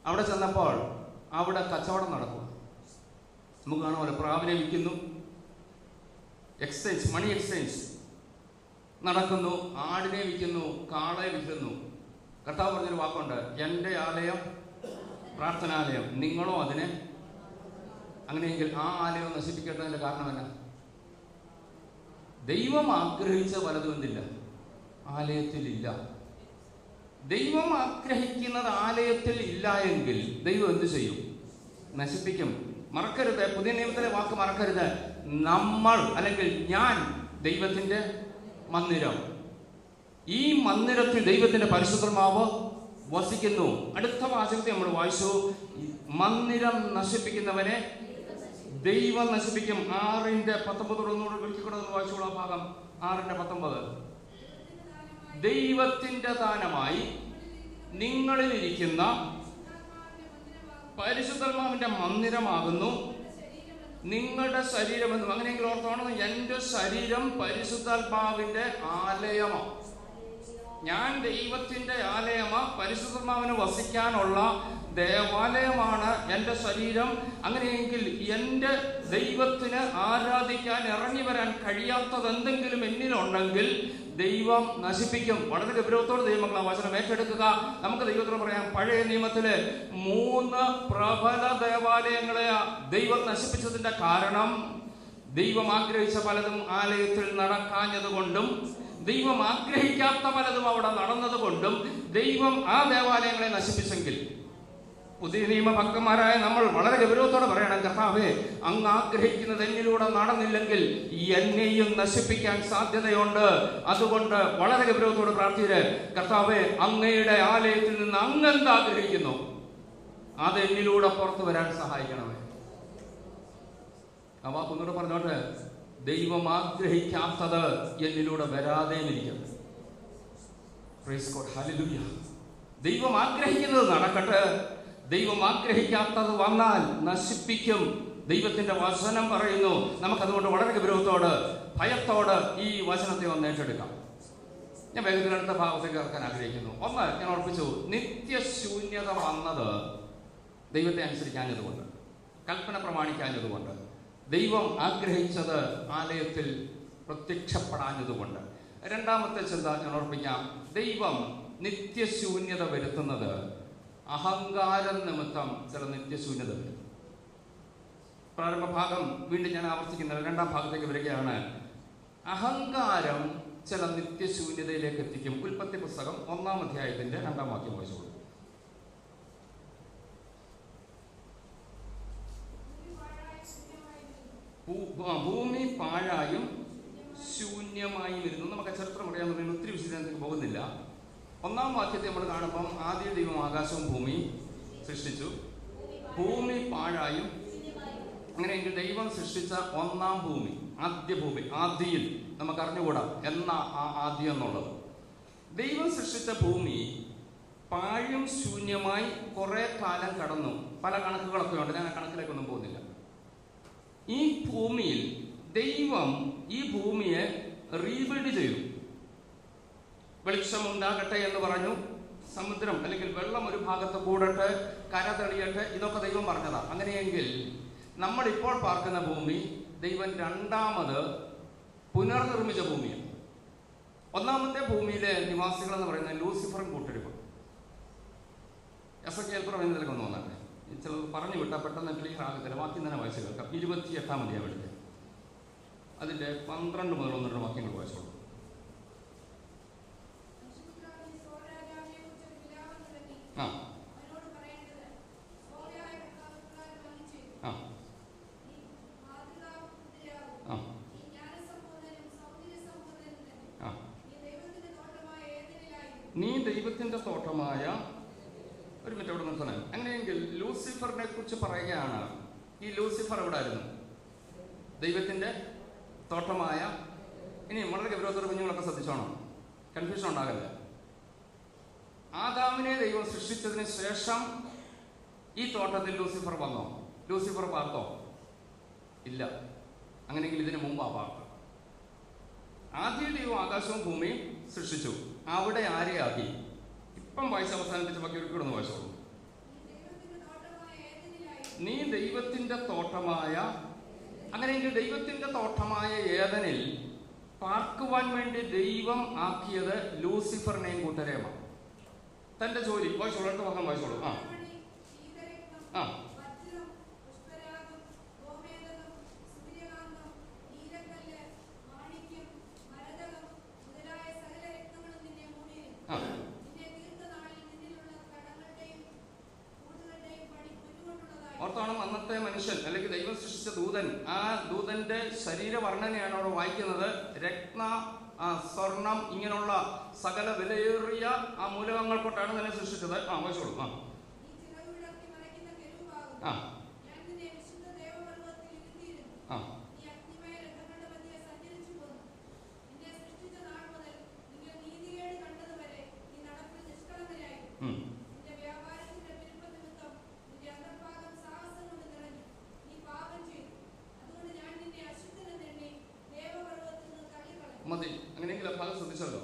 അവിടെ ചെന്നപ്പോൾ അവിടെ കച്ചവടം നടക്കും. നമുക്ക് കാണുമല്ലോ, പ്രാവിനെ വിൽക്കുന്നു, എക്സ്ചേഞ്ച്, മണി എക്സ്ചേഞ്ച് നടക്കുന്നു, ആടിനെ വിൽക്കുന്നു, കാളയെ വിൽക്കുന്നു. കർത്താവ് പറഞ്ഞൊരു വാക്കുണ്ട്, എൻ്റെ ആലയം പ്രാർത്ഥനാലയം, നിങ്ങളോ അതിനെ. അങ്ങനെയെങ്കിൽ ആ ആലയം നശിപ്പിക്കേണ്ടതിൻ്റെ കാരണം എന്നാ? ദൈവം ആഗ്രഹിച്ച പലതും എന്തില്ല, ആലയത്തിലില്ല. ദൈവം ആഗ്രഹിക്കുന്നത് ആലയത്തിൽ ഇല്ല എങ്കിൽ ദൈവം എന്ത് ചെയ്യും? നശിപ്പിക്കും. മറക്കരുത്, പുതിയ നിയമത്തിലെ വാക്ക് മറക്കരുത്. നമ്മൾ അല്ലെങ്കിൽ ഞാൻ ദൈവത്തിന്റെ മന്ദിരം. ഈ മന്ദിരത്തിൽ ദൈവത്തിന്റെ പരിശുദ്ധാത്മാവ് വസിക്കുന്നു. അടുത്ത വാചകത്തെ നമ്മൾ വായിച്ചു, മന്ദിരം നശിപ്പിക്കുന്നവനെ ദൈവം നശിപ്പിക്കും. 6:19 വായിച്ചുള്ള ഭാഗം 6:19. ദൈവത്തിന്റെ ദാനമായി നിങ്ങളിലിരിക്കുന്ന പരിശുദ്ധാത്മാവിന്റെ മന്ദിരമാകുന്നു നിങ്ങളുടെ ശരീരമെന്നും. അങ്ങനെയെങ്കിൽ ഓർത്തോണം, എൻ്റെ ശരീരം പരിശുദ്ധാത്മാവിന്റെ ആലയമാണ്. ഞാൻ ദൈവത്തിന്റെ ആലയമാണ്. പരിശുദ്ധാത്മാവിന് വസിക്കാനുള്ള ദേവാലയമാണ് എൻ്റെ ശരീരം. അങ്ങനെയെങ്കിൽ എൻ്റെ ദൈവത്തിന് ആരാധിക്കാൻ ഇറങ്ങി വരാൻ കഴിയാത്തത് എന്തെങ്കിലും എന്നിലുണ്ടെങ്കിൽ ദൈവം നശിപ്പിക്കും. വളരെ ഗൗരവത്തോടെ ദൈവമക്കളെ വചനം ഏറ്റെടുക്കുക. നമുക്ക് ദൈവത്തോട് പറയാം, പഴയ നിയമത്തിലെ 3 പ്രബല ദേവാലയങ്ങളെ ദൈവം നശിപ്പിച്ചതിന്റെ കാരണം ദൈവം ആഗ്രഹിച്ച പലതും ആലയത്തിൽ നടക്കാഞ്ഞതുകൊണ്ടും ദൈവം ആഗ്രഹിക്കാത്ത പലതും അവിടെ നടന്നതുകൊണ്ടും ദൈവം ആ ദേവാലയങ്ങളെ നശിപ്പിച്ചെങ്കിൽ പുതിയ നിയമ ഭക്തന്മാരായ നമ്മൾ വളരെ ഗൗരവത്തോടെ പറയണം, കർത്താവേ, അങ്ങ് ആഗ്രഹിക്കുന്നത് എന്നിലൂടെ നടന്നില്ലെങ്കിൽ എന്നെയും നശിപ്പിക്കാൻ സാധ്യതയുണ്ട്. അതുകൊണ്ട് വളരെ ഗൗരവത്തോടെ പ്രാർത്ഥിച്ച്, കർത്താവേ, അങ്ങയുടെ ആലയത്തിൽ നിന്ന് അങ്ങ് എന്താഗ്രഹിക്കുന്നു അത് എന്നിലൂടെ പുറത്തു വരാൻ സഹായിക്കണമേ. ആ വാക്കൊന്നുകൂടെ പറഞ്ഞോട്ടെ, ദൈവം ആഗ്രഹിക്കാത്തത് എന്നിലൂടെ വരാതെയും ഇരിക്കട്ടെ. Praise God, hallelujah. ദൈവം ആഗ്രഹിക്കുന്നത് നടക്കട്ടെ. ദൈവം ആഗ്രഹിക്കാത്തത് വന്നാൽ നശിപ്പിക്കും. ദൈവത്തിന്റെ വചനം പറയുന്നു. നമുക്കതുകൊണ്ട് വളരെ ഗൗരവത്തോട് ഭയത്തോട് ഈ വചനത്തെ ഒന്ന് ഏറ്റെടുക്കാം. ഞാൻ വേഗത്തിൽ അടുത്ത ഭാഗത്തേക്ക് ഇറക്കാൻ ആഗ്രഹിക്കുന്നു. ഒന്ന്, ഞാൻ ഓർപ്പിച്ചു, നിത്യശൂന്യത വന്നത് ദൈവത്തെ അനുസരിക്കാഞ്ഞതുകൊണ്ട്, കൽപ്പന പ്രമാണിക്കാഞ്ഞതുകൊണ്ട്, ദൈവം ആഗ്രഹിച്ചത് ആലയത്തിൽ പ്രത്യക്ഷപ്പെടാഞ്ഞതുകൊണ്ട്. രണ്ടാമത്തെ ചിന്ത ഞാൻ ഓർപ്പിക്കാം, ദൈവം നിത്യശൂന്യത വരുത്തുന്നത് അഹങ്കാരം നിമിത്തം ചില നിത്യശൂന്യത വരും. പ്രാരംഭ ഭാഗം വീണ്ടും ഞാൻ ആവർത്തിക്കുന്നത്, രണ്ടാം ഭാഗത്തേക്ക് വരികയാണ്. അഹങ്കാരം ചില നിത്യശൂന്യതയിലേക്ക് എത്തിക്കും. ഉൽപ്പത്തി പുസ്തകം 1-ാം അധ്യായത്തിന്റെ 2-ാം വാക്യം വായിച്ചോളൂ. ഭൂമി പാഴായും ശൂന്യമായി വരുന്നു. നമുക്ക് ചരിത്രം അറിയാൻ ഒത്തിരി വിശദീകരണത്തിന് പോകുന്നില്ല. 1-ാം വാക്യത്തെ നമ്മൾ കാണുമ്പം ആദ്യ ദൈവം ആകാശവും ഭൂമിയും സൃഷ്ടിച്ചു. ഭൂമി പാഴായും. അങ്ങനെയെങ്കിൽ ദൈവം സൃഷ്ടിച്ച 1-ാം ഭൂമി, ആദ്യ ഭൂമി, ആദിയിൽ നമുക്ക് അറിഞ്ഞുകൂടാ എന്നാ ആ ആദ്യം എന്നുള്ളത്. ദൈവം സൃഷ്ടിച്ച ഭൂമി പാഴും ശൂന്യമായി കുറെ കാലം കടന്നു. പല കണക്കുകളൊക്കെ ഉണ്ട്, ഞാൻ ആ കണക്കിലേക്കൊന്നും പോകുന്നില്ല. ഈ ഭൂമിയിൽ ദൈവം ഈ ഭൂമിയെ റീബിൽഡ് ചെയ്തു. വെളിച്ചം ഉണ്ടാകട്ടെ എന്ന് പറഞ്ഞു. സമുദ്രം അല്ലെങ്കിൽ വെള്ളം ഒരു ഭാഗത്ത് കൂടട്ടെ, കര തെളിയട്ടെ, ഇതൊക്കെ ദൈവം പറഞ്ഞതാണ്. അങ്ങനെയെങ്കിൽ നമ്മളിപ്പോൾ പാർക്കുന്ന ഭൂമി ദൈവം രണ്ടാമത് പുനർനിർമ്മിച്ച ഭൂമിയാണ്. 1-ാമത്തെ ഭൂമിയിലെ നിവാസികൾ എന്ന് പറയുന്നത് ലൂസിഫറും കൂട്ടരിപ്പും. എസെക്കിയേൽ പ്രവചനത്തിലേക്ക് ഒന്ന് വന്നാട്ടെ. ചിലർ പറഞ്ഞു വിട്ടാൽ പെട്ടെന്ന് ക്ലിയർ ആകത്തില്ല. വാക്യം തന്നെ വായിച്ചു കേൾക്കാം. 28-ാം അധ്യായം എടുത്ത് അതിന്റെ 12 മുതൽ 1-2 വാക്യങ്ങൾ വായിച്ചോളൂ. നീ ദൈവത്തിന്റെ തോട്ടമായ, ഒരു മിനിറ്റ് അവിടെ നിർത്തണേ. അങ്ങനെയെങ്കിൽ ലൂസിഫറിനെ കുറിച്ച് പറയുകയാണ്. ഈ ലൂസിഫർ എവിടെ ആയിരുന്നു? ദൈവത്തിന്റെ തോട്ടമായ. ഇനി വളരെ ഗൗരവത്തോടെ കുഞ്ഞുങ്ങളൊക്കെ ശ്രദ്ധിച്ചോണം, കൺഫ്യൂഷൻ ഉണ്ടാകല്ലേ. ആദാമിനെ ദൈവം സൃഷ്ടിച്ചതിന് ശേഷം ഈ തോട്ടത്തിൽ ലൂസിഫർ വന്നോ? ലൂസിഫർ പാർത്തോ? ഇല്ല. അങ്ങനെയെങ്കിൽ ഇതിന് മുമ്പാ പാർത്ത. ആദ്യ ദൈവം ആകാശവും ഭൂമിയും സൃഷ്ടിച്ചു. അവിടെ ആരെയാക്കി? ഇപ്പം വായിച്ച അവസാനിപ്പിച്ച ബാക്കി ഒരിക്കലും ഒന്ന് വായിച്ചോളൂ. നീ ദൈവത്തിന്റെ തോട്ടമായ. അങ്ങനെയെങ്കിൽ ദൈവത്തിന്റെ തോട്ടമായ ഏദനിൽ പാർക്കുവാൻ വേണ്ടി ദൈവം ആക്കിയത് ലൂസിഫറിനെയും കൂട്ടരെയുമാണ്. തന്റെ ജോലി വായിച്ചോളൂ. അടുത്ത ഭാഗം വായിച്ചോളൂ. ഒന്നാമത്തെ മനുഷ്യൻ അല്ലെങ്കിൽ ദൈവം സൃഷ്ടിച്ച ദൂതൻ, ആ ദൂതന്റെ ശരീരവർണ്ണനയാണ് അവിടെ വായിക്കുന്നത്. രത്ന, സ്വർണം, ഇങ്ങനെയുള്ള സകല വിലയേറിയ ആ മൂലകങ്ങൾ കൊണ്ടാണ് തന്നെ സൃഷ്ടിച്ചത്. വായിച്ചോളൂ. മതി. അങ്ങനെയെങ്കിൽ ആ ഭാഗം ശ്രദ്ധിച്ചല്ലോ.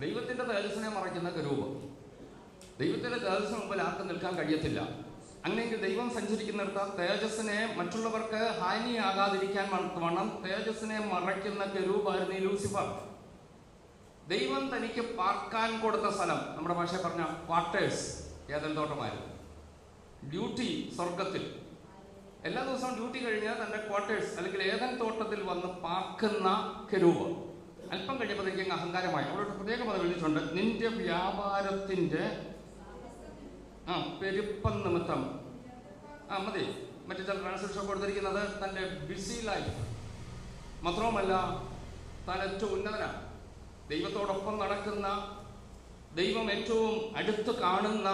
ദൈവത്തിന്റെ തേജസ്സിനെ മറയ്ക്കുന്ന കരൂപം. ദൈവത്തിന്റെ തേജസ്സിന് മുമ്പിൽ ആർക്കും നിൽക്കാൻ കഴിയത്തില്ല. അങ്ങനെയെങ്കിൽ ദൈവം സഞ്ചരിക്കുന്നിടത്ത് തേജസ്സിനെ മറ്റുള്ളവർക്ക് ഹാനിയാകാതിരിക്കാൻ വണ്ണം തേജസ്സിനെ മറയ്ക്കുന്ന കരൂപായിരുന്നു ലൂസിഫർ. ദൈവം തനിക്ക് പാർക്കാൻ കൊടുത്ത സ്ഥലം, നമ്മുടെ ഭാഷയിൽ പറഞ്ഞ ക്വാർട്ടേഴ്സ്, ഏതൻ തോട്ടമായിരുന്നു. ഡ്യൂട്ടി സ്വർഗത്തിൽ. എല്ലാ ദിവസവും ഡ്യൂട്ടി കഴിഞ്ഞാൽ തന്റെ ക്വാർട്ടേഴ്സ് അല്ലെങ്കിൽ ഏതൻ തോട്ടത്തിൽ വന്ന് പാർക്കുന്ന കെരൂബ്. അല്പം കഴിയുമ്പോഴത്തേക്കും അഹങ്കാരമായി അവരോട് പ്രത്യേക പദം എഴുതിയിട്ടുണ്ട്. നിന്റെ വ്യാപാരത്തിന്റെ പെരുപ്പം നിമിത്തം. മതി. മറ്റു ചില ട്രാൻസ്ലേഷൻ കൊടുത്തിരിക്കുന്നത് തന്റെ ബിസി ലൈഫ് മാത്രവുമല്ല, താൻ ഏറ്റവും ഉന്നതനാണ്, ദൈവത്തോടൊപ്പം നടക്കുന്ന, ദൈവം ഏറ്റവും അടുത്ത് കാണുന്ന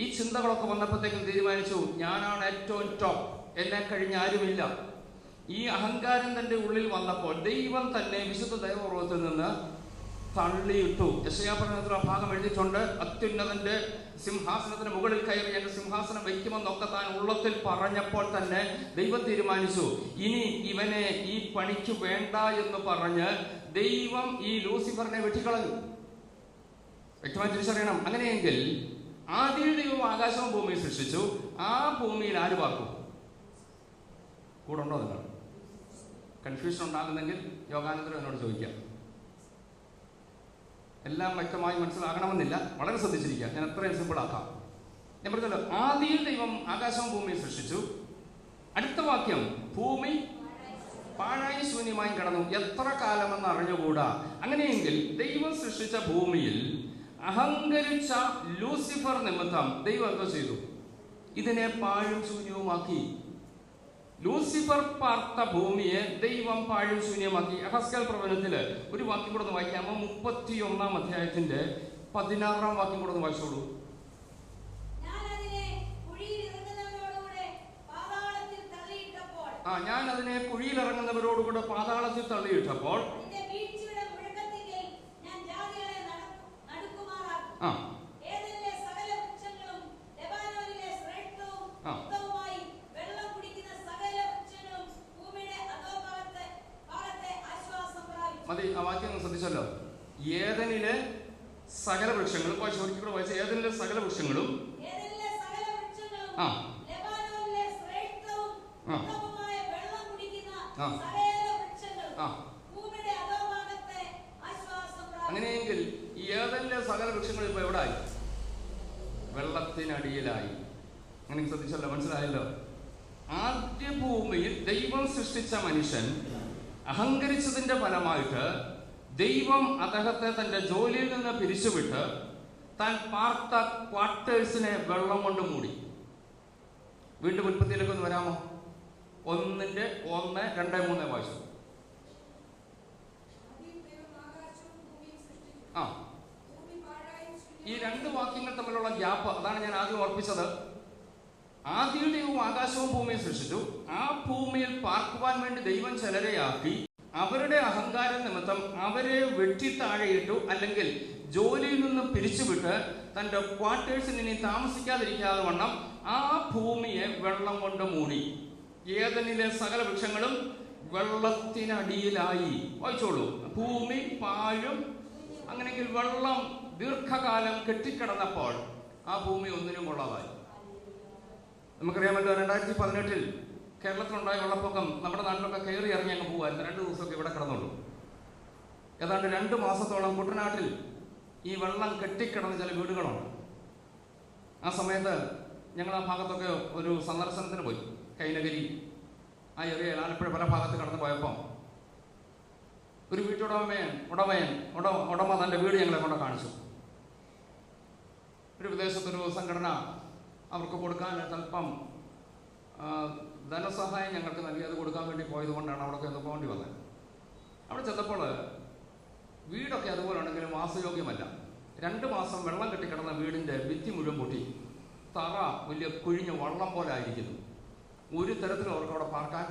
ഈ ചിന്തകളൊക്കെ വന്നപ്പോഴത്തേക്കും തീരുമാനിച്ചു, ഞാനാണ് ഏറ്റവും ടോപ്പ്, എന്നെ കഴിഞ്ഞ ആരുമില്ല. ഈ അഹങ്കാരം തന്റെ ഉള്ളിൽ വന്നപ്പോൾ ദൈവം തന്നെ വിശുദ്ധ ദൈവപർവ്വതത്തിൽ നിന്ന് തള്ളിയിട്ടു. യെശയ്യാ പ്രവചനത്തിലുള്ള ഭാഗം എഴുതിയിട്ടുണ്ട്. അത്യുന്നതന്റെ സിംഹാസനത്തിന് മുകളിൽ കയറി എന്റെ സിംഹാസനം വയ്ക്കുമെന്നൊക്കെ താൻ ഉള്ളത്തിൽ പറഞ്ഞപ്പോൾ തന്നെ ദൈവം തീരുമാനിച്ചു, ഇനി ഇവനെ ഈ പണിക്ക് വേണ്ട എന്ന് പറഞ്ഞ് ദൈവം ഈ ലൂസിഫറിനെ വെട്ടിക്കളഞ്ഞു. വ്യക്തമായി തിരിച്ചറിയണം. അങ്ങനെയെങ്കിൽ ആദ്യം ദൈവം ആകാശവും ഭൂമിയും സൃഷ്ടിച്ചു. ആ ഭൂമിയിൽ ആര് പാർക്കും? കൂടെ ഉണ്ടോ? നിങ്ങൾ കൺഫ്യൂഷൻ ഉണ്ടാകുന്നെങ്കിൽ യോഗാനന്തരം എന്നോട് ചോദിക്കാം. എല്ലാം വ്യക്തമായി മനസ്സിലാകണമെന്നില്ല, വളരെ ശ്രദ്ധിച്ചിരിക്കുക. ഞാൻ എത്രയും സിമ്പിൾ ആക്കാം. ഞാൻ പറഞ്ഞല്ലോ, ആദ്യം ദൈവം ആകാശവും ഭൂമിയും സൃഷ്ടിച്ചു. അടുത്ത വാക്യം, ഭൂമി പാഴായി ശൂന്യമായി കിടന്നു, എത്ര കാലമെന്ന് അറിഞ്ഞുകൂടാ. അങ്ങനെയെങ്കിൽ ദൈവം സൃഷ്ടിച്ച ഭൂമിയിൽ അഹങ്കരിച്ച ലൂസിഫർ നിമിത്തം ദൈവം എന്തോ ചെയ്തു? ഇതിനെ പാഴും ശൂന്യവുമാക്കി. ലൂസിഫർ പാർത്ത ഭൂമിയെ ദൈവം പാഴും ശൂന്യമാക്കി. എഹെസ്കേൽ പ്രവചനത്തില് ഒരു വാക്യം കൂടെ ഒന്ന് വായിക്കാമോ? 31-ാം അധ്യായത്തിന്റെ 16-ാം വാക്യം കൂടെ ഒന്ന് വായിച്ചോളൂ. ഞാൻ അതിനെ കുഴിയിലിറങ്ങുന്നവരോടുകൂടെ പാതാളത്തിൽ തള്ളിയിട്ടപ്പോൾ മതി. ആ വാക്യം ശ്രദ്ധിച്ചല്ലോ. ഏദനിലെ സകല വൃക്ഷങ്ങളും ഒരിക്കലും വായിച്ച ഏദനിലെ സകല വൃക്ഷങ്ങളും അങ്ങനെയെങ്കിൽ ഏദനിലെ സകല വൃക്ഷങ്ങളും ഇപ്പൊ എവിടായി? വെള്ളത്തിനടിയിലായി. അങ്ങനെ ശ്രദ്ധിച്ചല്ലോ, മനസ്സിലായല്ലോ. ആദ്യ ഭൂമിയിൽ ദൈവം സൃഷ്ടിച്ച മനുഷ്യൻ അഹങ്കരിച്ചതിന്റെ ഫലമായിട്ട് ദൈവം അദ്ദേഹത്തെ തന്റെ ജോലിയിൽ നിന്ന് പിരിച്ചുവിട്ട് താൻ പാർത്ത ക്വാർട്ടേഴ്സിനെ വെള്ളം കൊണ്ട് മൂടി. വീണ്ടും ഉൽപ്പത്തിയിലേക്ക് ഒന്ന് വരാമോ? 1:1-2-3 വായിച്ചു. ഈ രണ്ട് വാക്യങ്ങൾ തമ്മിലുള്ള ഗ്യാപ്പ്, അതാണ് ഞാൻ ആദ്യം ഓർപ്പിച്ചത്. ആദ്യം ദൈവം ആകാശവും ഭൂമിയും സൃഷ്ടിച്ചു. ആ ഭൂമിയിൽ പാർക്കുവാൻ വേണ്ടി ദൈവം ചിലരെ ആക്കി. അവരുടെ അഹങ്കാരം നിമിത്തം അവരെ വെട്ടിത്താഴെയിട്ടു, അല്ലെങ്കിൽ ജോലിയിൽ നിന്നും പിരിച്ചുവിട്ട് തന്റെ ക്വാർട്ടേഴ്സിൽ ഇനി താമസിക്കാതിരിക്കാതെ വണ്ണം ആ ഭൂമിയെ വെള്ളം കൊണ്ട് മൂടി. ഏദനിലെ സകല വൃക്ഷങ്ങളും വെള്ളത്തിനടിയിലായി. വായിച്ചോളൂ. ഭൂമി പാഴും. അങ്ങനെയെങ്കിൽ വെള്ളം ദീർഘകാലം കെട്ടിക്കിടന്നപ്പോൾ ആ ഭൂമി ഒന്നിനും കൊള്ളാതായി. നമുക്കറിയാമല്ലോ, 2018 കേരളത്തിലുണ്ടായ വെള്ളപ്പൊക്കം നമ്മുടെ നാട്ടിലൊക്കെ കയറി ഇറങ്ങി അങ്ങ് പോകുമായിരുന്നു. 2 ദിവസമൊക്കെ ഇവിടെ കിടന്നുള്ളൂ. ഏതാണ്ട് 2 മാസത്തോളം കുട്ടനാട്ടിൽ ഈ വെള്ളം കെട്ടിക്കിടന്ന ചില വീടുകളുണ്ട്. ആ സമയത്ത് ഞങ്ങൾ ആ ഭാഗത്തൊക്കെ ഒരു സന്ദർശനത്തിന് പോയി. കൈനഗരി, ആ ഏരിയയിൽ ആലപ്പുഴ പല ഭാഗത്ത് കടന്നു പോയപ്പോൾ ഒരു വീട്ടുടമ തൻ്റെ വീട് ഞങ്ങളെ കൊണ്ട് കാണിച്ചു. ഒരു വിദേശത്തൊരു സംഘടന അവർക്ക് കൊടുക്കാൻ അല്പം ധനസഹായം ഞങ്ങൾക്ക് നൽകി, അത് കൊടുക്കാൻ വേണ്ടി പോയത് കൊണ്ടാണ് അവിടെയൊക്കെ ഒന്ന് പോകേണ്ടി വന്നത്. അവിടെ ചെന്നപ്പോൾ വീടൊക്കെ അതുപോലെയാണെങ്കിലും വാസയോഗ്യമല്ല. 2 മാസം വെള്ളം കെട്ടിക്കിടന്ന വീടിൻ്റെ ഭിത്തി മുഴുവൻ പൊട്ടി, തറ വലിയ കുഴിഞ്ഞ വള്ളം പോലെ ആയിരിക്കുന്നു. ഒരു തരത്തിലും അവർക്ക് അവിടെ പാർക്കാൻ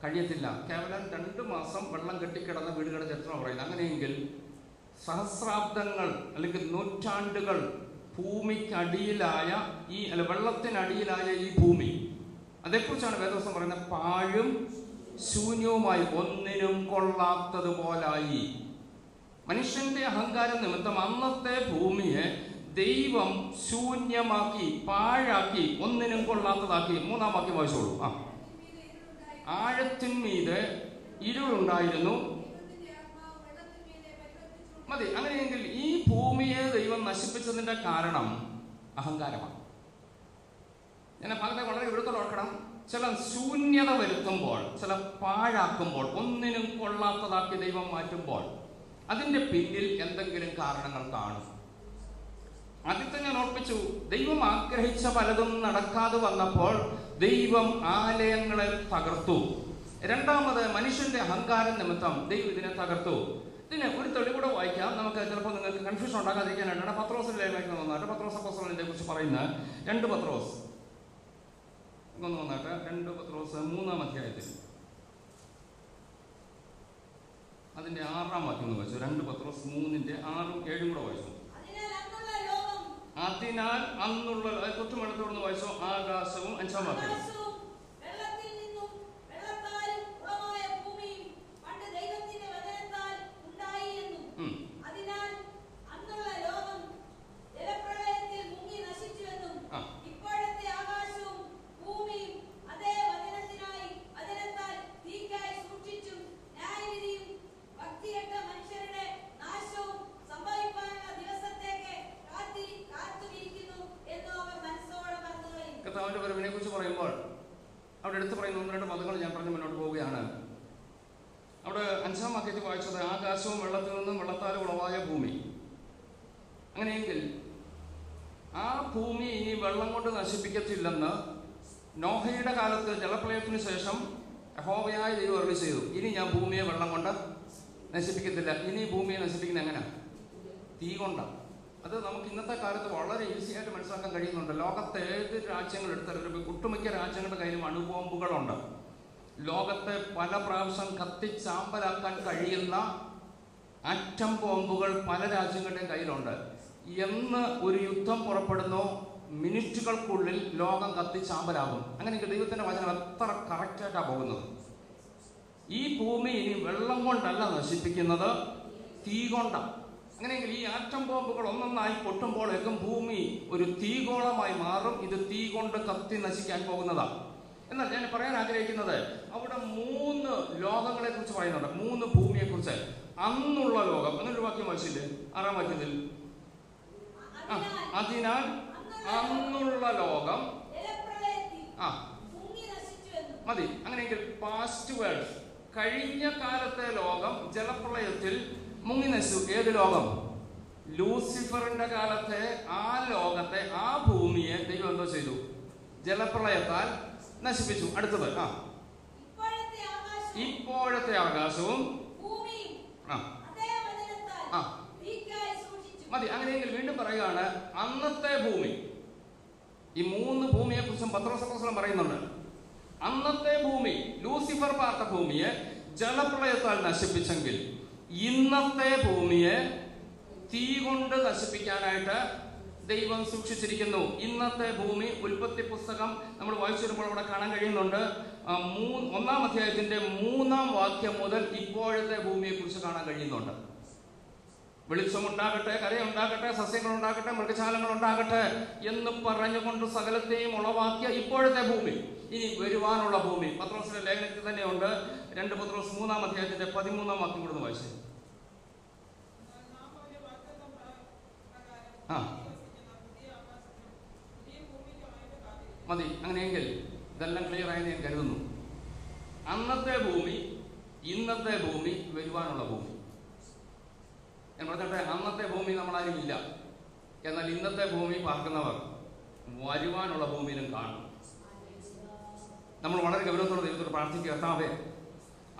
കഴിയത്തില്ല. കേവലം 2 മാസം വെള്ളം കെട്ടിക്കിടന്ന വീടുകളുടെ ചരിത്രം പറയുന്നത്. അങ്ങനെയെങ്കിൽ സഹസ്രാബ്ദങ്ങൾ അല്ലെങ്കിൽ നൂറ്റാണ്ടുകൾ ഭൂമിക്കടിയിലായ വെള്ളത്തിനടിയിലായ ഈ ഭൂമി, അതേക്കുറിച്ചാണ് വേദവസ്തം പറയുന്നത്. പാഴും ശൂന്യവുമായി, ഒന്നിനും കൊള്ളാത്തതുപോലായി. മനുഷ്യന്റെ അഹങ്കാരം നിമിത്തം അന്നത്തെ ഭൂമിയെ ദൈവം ശൂന്യമാക്കി, പാഴാക്കി, ഒന്നിനും കൊള്ളാത്തതാക്കി. 3-ാം വാക്യം വായിച്ചോളൂ. ആഴത്തിന്മീതെ ഇരുളുണ്ടായിരുന്നു. മതി. അങ്ങനെയെങ്കിൽ ഈ ഭൂമിയെ ദൈവം നശിപ്പിച്ചതിന്റെ കാരണം അഹങ്കാരമാണ്. ഞാൻ ഭാഗത്തെ വളരെ വിടുത്തോടെ ഓർക്കണം. ചില ശൂന്യത വരുത്തുമ്പോൾ, ചില പാഴാക്കുമ്പോൾ, ഒന്നിനും കൊള്ളാത്തതാക്കി ദൈവം മാറ്റുമ്പോൾ അതിന്റെ പിന്നിൽ എന്തെങ്കിലും കാരണങ്ങൾ കാണും. ആദ്യത്തെ ഞാൻ ഓർപ്പിച്ചു, ദൈവം ആഗ്രഹിച്ച പലതും നടക്കാതെ വന്നപ്പോൾ ദൈവം ആലയങ്ങളെ തകർത്തു. 2ാമത് മനുഷ്യന്റെ അഹങ്കാരം നിമിത്തം ദൈവം ഇതിനെ തകർത്തു. ഇതിന് ഒരു തെളിവ് കൂടെ വായിക്കാം. നമുക്ക് ചിലപ്പോൾ നിങ്ങൾക്ക് കൺഫ്യൂഷൻ ഉണ്ടാക്കാതിരിക്കാനായിട്ടാണ്. പത്രോസിന്റെ ലേഖനം വന്നിട്ട് പത്രോസ് അപ്പോസ്തലനെ കുറിച്ച് പറയുന്ന 2 പത്രോസ് വന്നിട്ട് 2 പത്രോസ് 3-ാം അധ്യായത്തിൽ അതിന്റെ 6-ാം വാക്യം വായിച്ചു. 2 പത്രോസ് 3-ന്റെ 6-ഉം 7-ഉം കൂടെ വായിച്ചു. അതിനാൽ അന്നുള്ള തൊട്ടുമടുത്തോടുന്ന് വായിച്ചോ. ആകാശവും 5-ാം വാക്യം. കർത്താവിന്റെ വരവിനെ കുറിച്ച് പറയുമ്പോൾ അവിടെ എടുത്തു പറയുന്ന 1-2 പദങ്ങൾ ഞാൻ പറഞ്ഞ് മുന്നോട്ട് പോവുകയാണ്. അവിടെ 5-ാം വാക്യത്തിൽ വായിച്ചത് ആകാശവും വെള്ളത്തിൽ നിന്നും വെള്ളത്താൽ ഉളവായ ഭൂമി. അങ്ങനെയെങ്കിൽ ആ ഭൂമി ഇനി വെള്ളം കൊണ്ട് നശിപ്പിക്കത്തില്ലെന്ന് നോഹയുടെ കാലത്ത് ജലപ്രളയത്തിന് ശേഷം യഹോവയായ ദൈവം അരുളി ചെയ്തു. ഇനി ഞാൻ ഭൂമിയെ വെള്ളം കൊണ്ട് നശിപ്പിക്കത്തില്ല. ഇനി ഭൂമിയെ നശിപ്പിക്കുന്നത് എങ്ങനെയാണ്? തീ കൊണ്ടാണ്. അത് നമുക്ക് ഇന്നത്തെ കാലത്ത് വളരെ ഈസി ആയിട്ട് മനസ്സിലാക്കാൻ കഴിയുന്നുണ്ട്. ലോകത്തെ ഏത് രാജ്യങ്ങൾ എടുത്താലും ഒട്ടുമിക്ക രാജ്യങ്ങളുടെ കയ്യിലും അണുബോംബുകളുണ്ട്. ലോകത്തെ പല പ്രാവശ്യം കത്തിച്ചാമ്പലാക്കാൻ കഴിയുന്ന ആറ്റം ബോംബുകൾ പല രാജ്യങ്ങളുടെയും കയ്യിലുണ്ട്. എന്ന് ഒരു യുദ്ധം പുറപ്പെടുന്നോ മിനിറ്റുകൾക്കുള്ളിൽ ലോകം കത്തിച്ചാമ്പലാകും. അങ്ങനെയെങ്കിൽ ദൈവത്തിന്റെ വചനം എത്ര കറക്റ്റായിട്ടാണ് പോകുന്നത്. ഈ ഭൂമി ഇനി വെള്ളം കൊണ്ടല്ല നശിപ്പിക്കുന്നത്, തീ കൊണ്ടാണ്. അങ്ങനെയെങ്കിൽ ഈ ആറ്റം ബോംബുകൾ ഒന്നൊന്നായി പൊട്ടുമ്പോഴേക്കും ഭൂമി ഒരു തീഗോളമായി മാറും. ഇത് തീ കൊണ്ട് കത്തി നശിക്കാൻ പോകുന്നതാണ്. എന്നാൽ ഞാൻ പറയാൻ ആഗ്രഹിക്കുന്നത് അവിടെ 3 ലോകങ്ങളെ കുറിച്ച് പറയുന്നുണ്ട്. 3 ഭൂമിയെ കുറിച്ച്. അന്നുള്ള ലോകം എന്നൊരു വാക്യം വായിച്ചില്ലേ 6-ാം വാക്യത്തിൽ? അതിനാൽ അന്നുള്ള ലോകം മതി. അങ്ങനെയെങ്കിൽ പാസ്റ്റ് വേൾഡ്, കഴിഞ്ഞ കാലത്തെ ലോകം ജലപ്രളയത്തിൽ മുങ്ങി നശിച്ചു. ഏത് ലോകം? ലൂസിഫറിന്റെ കാലത്തെ ആ ലോകത്തെ, ആ ഭൂമിയെ ദൈവം എന്തോ ചെയ്തു? ജലപ്രളയത്താൽ നശിപ്പിച്ചു. അടുത്തത് ഇപ്പോഴത്തെ ആകാശവും മതി. അങ്ങനെയെങ്കിൽ വീണ്ടും പറയുകയാണ്, അന്നത്തെ ഭൂമി. ഈ 3 ഭൂമിയെ കുറിച്ചും പത്രോസ് അപ്പോസ്തലൻ പറയുന്നുണ്ട്. അന്നത്തെ ഭൂമി, ലൂസിഫർ പാർത്ത ഭൂമിയെ ജലപ്രളയത്താൽ നശിപ്പിച്ചെങ്കിൽ ഇന്നത്തെ ഭൂമിയെ തീ കൊണ്ട് നശിപ്പിക്കാനായിട്ട് ദൈവം സൂക്ഷിച്ചിരിക്കുന്നു. ഇന്നത്തെ ഭൂമി ഉൽപ്പത്തി പുസ്തകം നമ്മൾ വായിച്ചു വരുമ്പോൾ അവിടെ കാണാൻ കഴിയുന്നുണ്ട്. 1-ാം അധ്യായത്തിന്റെ 3-ാം വാക്യം മുതൽ ഇപ്പോഴത്തെ ഭൂമിയെ കുറിച്ച് കാണാൻ കഴിയുന്നുണ്ട്. വെളിച്ചമുണ്ടാകട്ടെ, കരയുണ്ടാകട്ടെ, സസ്യങ്ങളുണ്ടാകട്ടെ, മൃഗശാലങ്ങൾ ഉണ്ടാകട്ടെ എന്ന് പറഞ്ഞുകൊണ്ട് സകലത്തെയും ഉളവാക്കിയ ഇപ്പോഴത്തെ ഭൂമി, ഇനി വരുവാനുള്ള ഭൂമി. പത്രോസിന്റെ ലേഖനത്തിൽ തന്നെയുണ്ട്. 2 പത്രോസ് 3-ാം അധ്യായത്തിന്റെ 13-ാം വാക്യം കൂടെ വായിച്ചു. മതി. അങ്ങനെയെങ്കിൽ ഇതെല്ലാം ക്ലിയർ ആയെന്ന് ഞാൻ കരുതുന്നു. അന്നത്തെ ഭൂമി, ഇന്നത്തെ ഭൂമി, വരുവാനുള്ള ഭൂമി. ഞാൻ പറഞ്ഞിട്ട് അന്നത്തെ ഭൂമി നമ്മളാരും ഇല്ല. എന്നാൽ ഇന്നത്തെ ഭൂമി പാർക്കുന്നവർ വരുവാനുള്ള ഭൂമിയിലും കാണും. നമ്മൾ വളരെ ഗൗരവത്തോടെ ദൈവത്തോട് പ്രാർത്ഥിക്കുക, കർത്താവേ,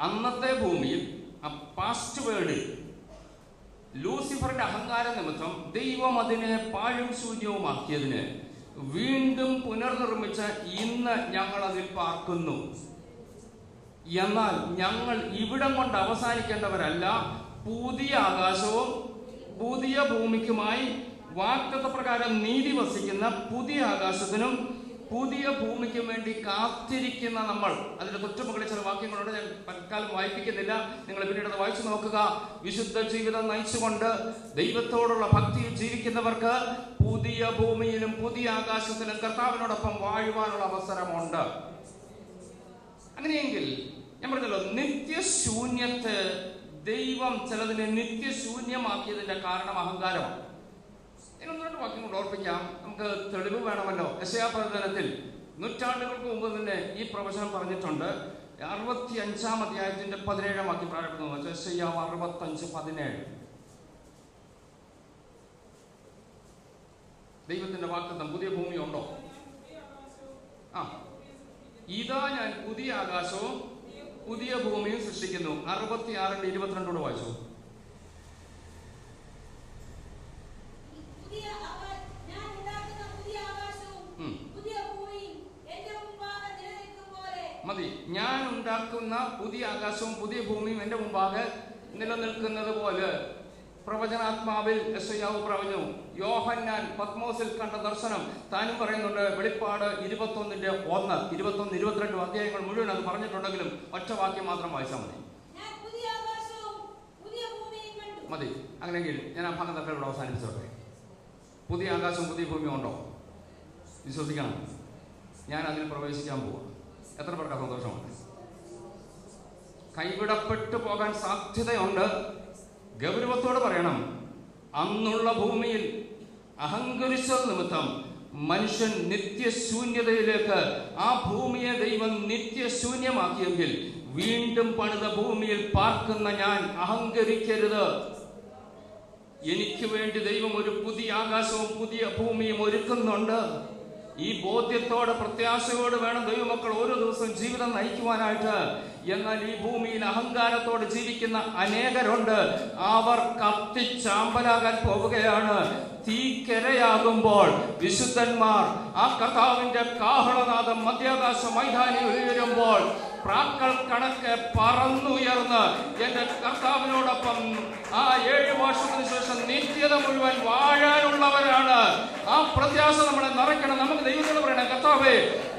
അന്നത്തെ ഭൂമിയിൽ ആ പാസ്റ്റ് വേർഡിൽ ലൂസിഫറിന്റെ അഹങ്കാര നിമിത്തം ദൈവം അതിനെ പാഴും ശൂന്യവുമാക്കിയതിന് വീണ്ടും പുനർനിർമ്മിച്ച ഇന്ന് ഞങ്ങൾ അതിൽ പാർക്കുന്നു. എന്നാൽ ഞങ്ങൾ ഇവിടം കൊണ്ട് അവസാനിക്കേണ്ടവരല്ല. പുതിയ ആകാശവും പുതിയ ഭൂമിക്കുമായി വാഗ്ദത്തപ്രകാരം നീതി വസിക്കുന്ന പുതിയ ആകാശത്തിനും പുതിയ ഭൂമിക്കും വേണ്ടി കാത്തിരിക്കുന്ന നമ്മൾ. അതിന്റെ തൊട്ടുമുകളിൽ ചില വാക്യങ്ങളോട് ഞാൻ തൽക്കാലം വായിപ്പിക്കുന്നില്ല, നിങ്ങൾ പിന്നീട് അത് വായിച്ചു നോക്കുക. വിശുദ്ധ ജീവിതം നയിച്ചുകൊണ്ട് ദൈവത്തോടുള്ള ഭക്തിയിൽ ജീവിക്കുന്നവർക്ക് പുതിയ ഭൂമിയിലും പുതിയ ആകാശത്തിലും കർത്താവിനോടൊപ്പം വാഴുവാനുള്ള അവസരമുണ്ട്. അങ്ങനെയെങ്കിൽ ഞാൻ പറഞ്ഞല്ലോ, നിത്യശൂന്യത്തെ ദൈവം ചിലതിനെ നിത്യശൂന്യമാക്കിയതിന്റെ കാരണം അഹങ്കാരമാണ്. ഒന്നുകൊണ്ട് വാക്യം കൊണ്ട് ഓർപ്പിക്കാം, നമുക്ക് തെളിവ് വേണമല്ലോ. യെശയ്യാപ്രവചനത്തിൽ നൂറ്റാണ്ടുകൾക്ക് മുമ്പ് തന്നെ ഈ പ്രവചനം പറഞ്ഞിട്ടുണ്ട്. 65-ാം അധ്യായത്തിന്റെ 17-ാം വാക്യം പ്രാരംഭിക്കുന്നു. യെശയ്യാവ് 65:17. ദൈവത്തിന്റെ വാഗ്ദത്തം, പുതിയ ഭൂമി ഉണ്ടോ? ഇതാ ഞാൻ പുതിയ ആകാശവും പുതിയ ഭൂമിയും സൃഷ്ടിക്കുന്നു. 66:22 വായിച്ചു. മതി. ഞാൻ ഉണ്ടാക്കുന്ന പുതിയ ആകാശവും പുതിയ ഭൂമിയും എന്റെ മുമ്പാകെ നിലനിൽക്കുന്നത് പോലെ പ്രവചനാത്മാവിൽ യെശയ്യാവ് പറഞ്ഞു. യോഹന്നാൻ പത്മോസിൽ കണ്ട ദർശനം താനും പറയുന്നുണ്ട്. വെളിപ്പാട് 21:1, 21, 22 അധ്യായങ്ങൾ മുഴുവൻ അത് പറഞ്ഞിട്ടുണ്ടെങ്കിലും ഒറ്റ വാക്യം മാത്രം വായിച്ചാൽ മതി. മതി. അങ്ങനെയെങ്കിൽ ഞാൻ ആ ഭാഗം തക്കളോട് അവസാനിപ്പിച്ചോട്ടെ. പുതിയ ആകാശവും പുതിയ ഭൂമിയും ഉണ്ടോ? വിശ്വസിക്കണം. ഞാൻ അതിൽ പ്രവേശിക്കാൻ പോവാ. എത്ര പേർക്ക് സന്തോഷമുണ്ട്? കൈവിടപ്പെട്ടു പോകാൻ സാധ്യതയുണ്ട്. ഗൗരവത്തോട് പറയണം, അന്നുള്ള ഭൂമിയിൽ അഹങ്കരിച്ചത് നിമിത്തം മനുഷ്യൻ നിത്യശൂന്യതയിലേക്ക്, ആ ഭൂമിയെ ദൈവം നിത്യശൂന്യമാക്കിയെങ്കിൽ വീണ്ടും പണിത ഭൂമിയിൽ പാർക്കുന്ന ഞാൻ അഹങ്കരിക്കരുത്. എനിക്ക് വേണ്ടി ദൈവം ഒരു പുതിയ ആകാശവും പുതിയ ഭൂമിയും ഒരുക്കുന്നുണ്ട്. ഈ ബോധ്യത്തോടെ പ്രത്യാശയോട് വേണം ദൈവമക്കൾ ഓരോ ദിവസവും ജീവിതം നയിക്കുവാനായിട്ട്. എന്നാൽ ഈ ഭൂമിയിൽ അഹങ്കാരത്തോടെ ജീവിക്കുന്ന അനേകരുണ്ട്. അവർ കത്തിച്ചാമ്പലാകാൻ പോവുകയാണ്. തീക്കരയാകുമ്പോൾ വിശുദ്ധന്മാർ ആ കർത്താവിന്റെ കാഹളനാദം മധ്യാകാശ മൈതാനി ഉയരുമ്പോൾ പ്രാക്കൾ കണക്ക് പറന്നുയർന്ന് എന്റെ കർത്താവിനോടൊപ്പം ആ 7 വർഷത്തിന് ശേഷം നിത്യത മുഴുവൻ വാഴാനുള്ളവരാണ്. ആ പ്രത്യാശ നമ്മളെ നിറയ്ക്കണം. നമുക്ക് ദൈവത്തോട് പറയണം, കർത്താവേ,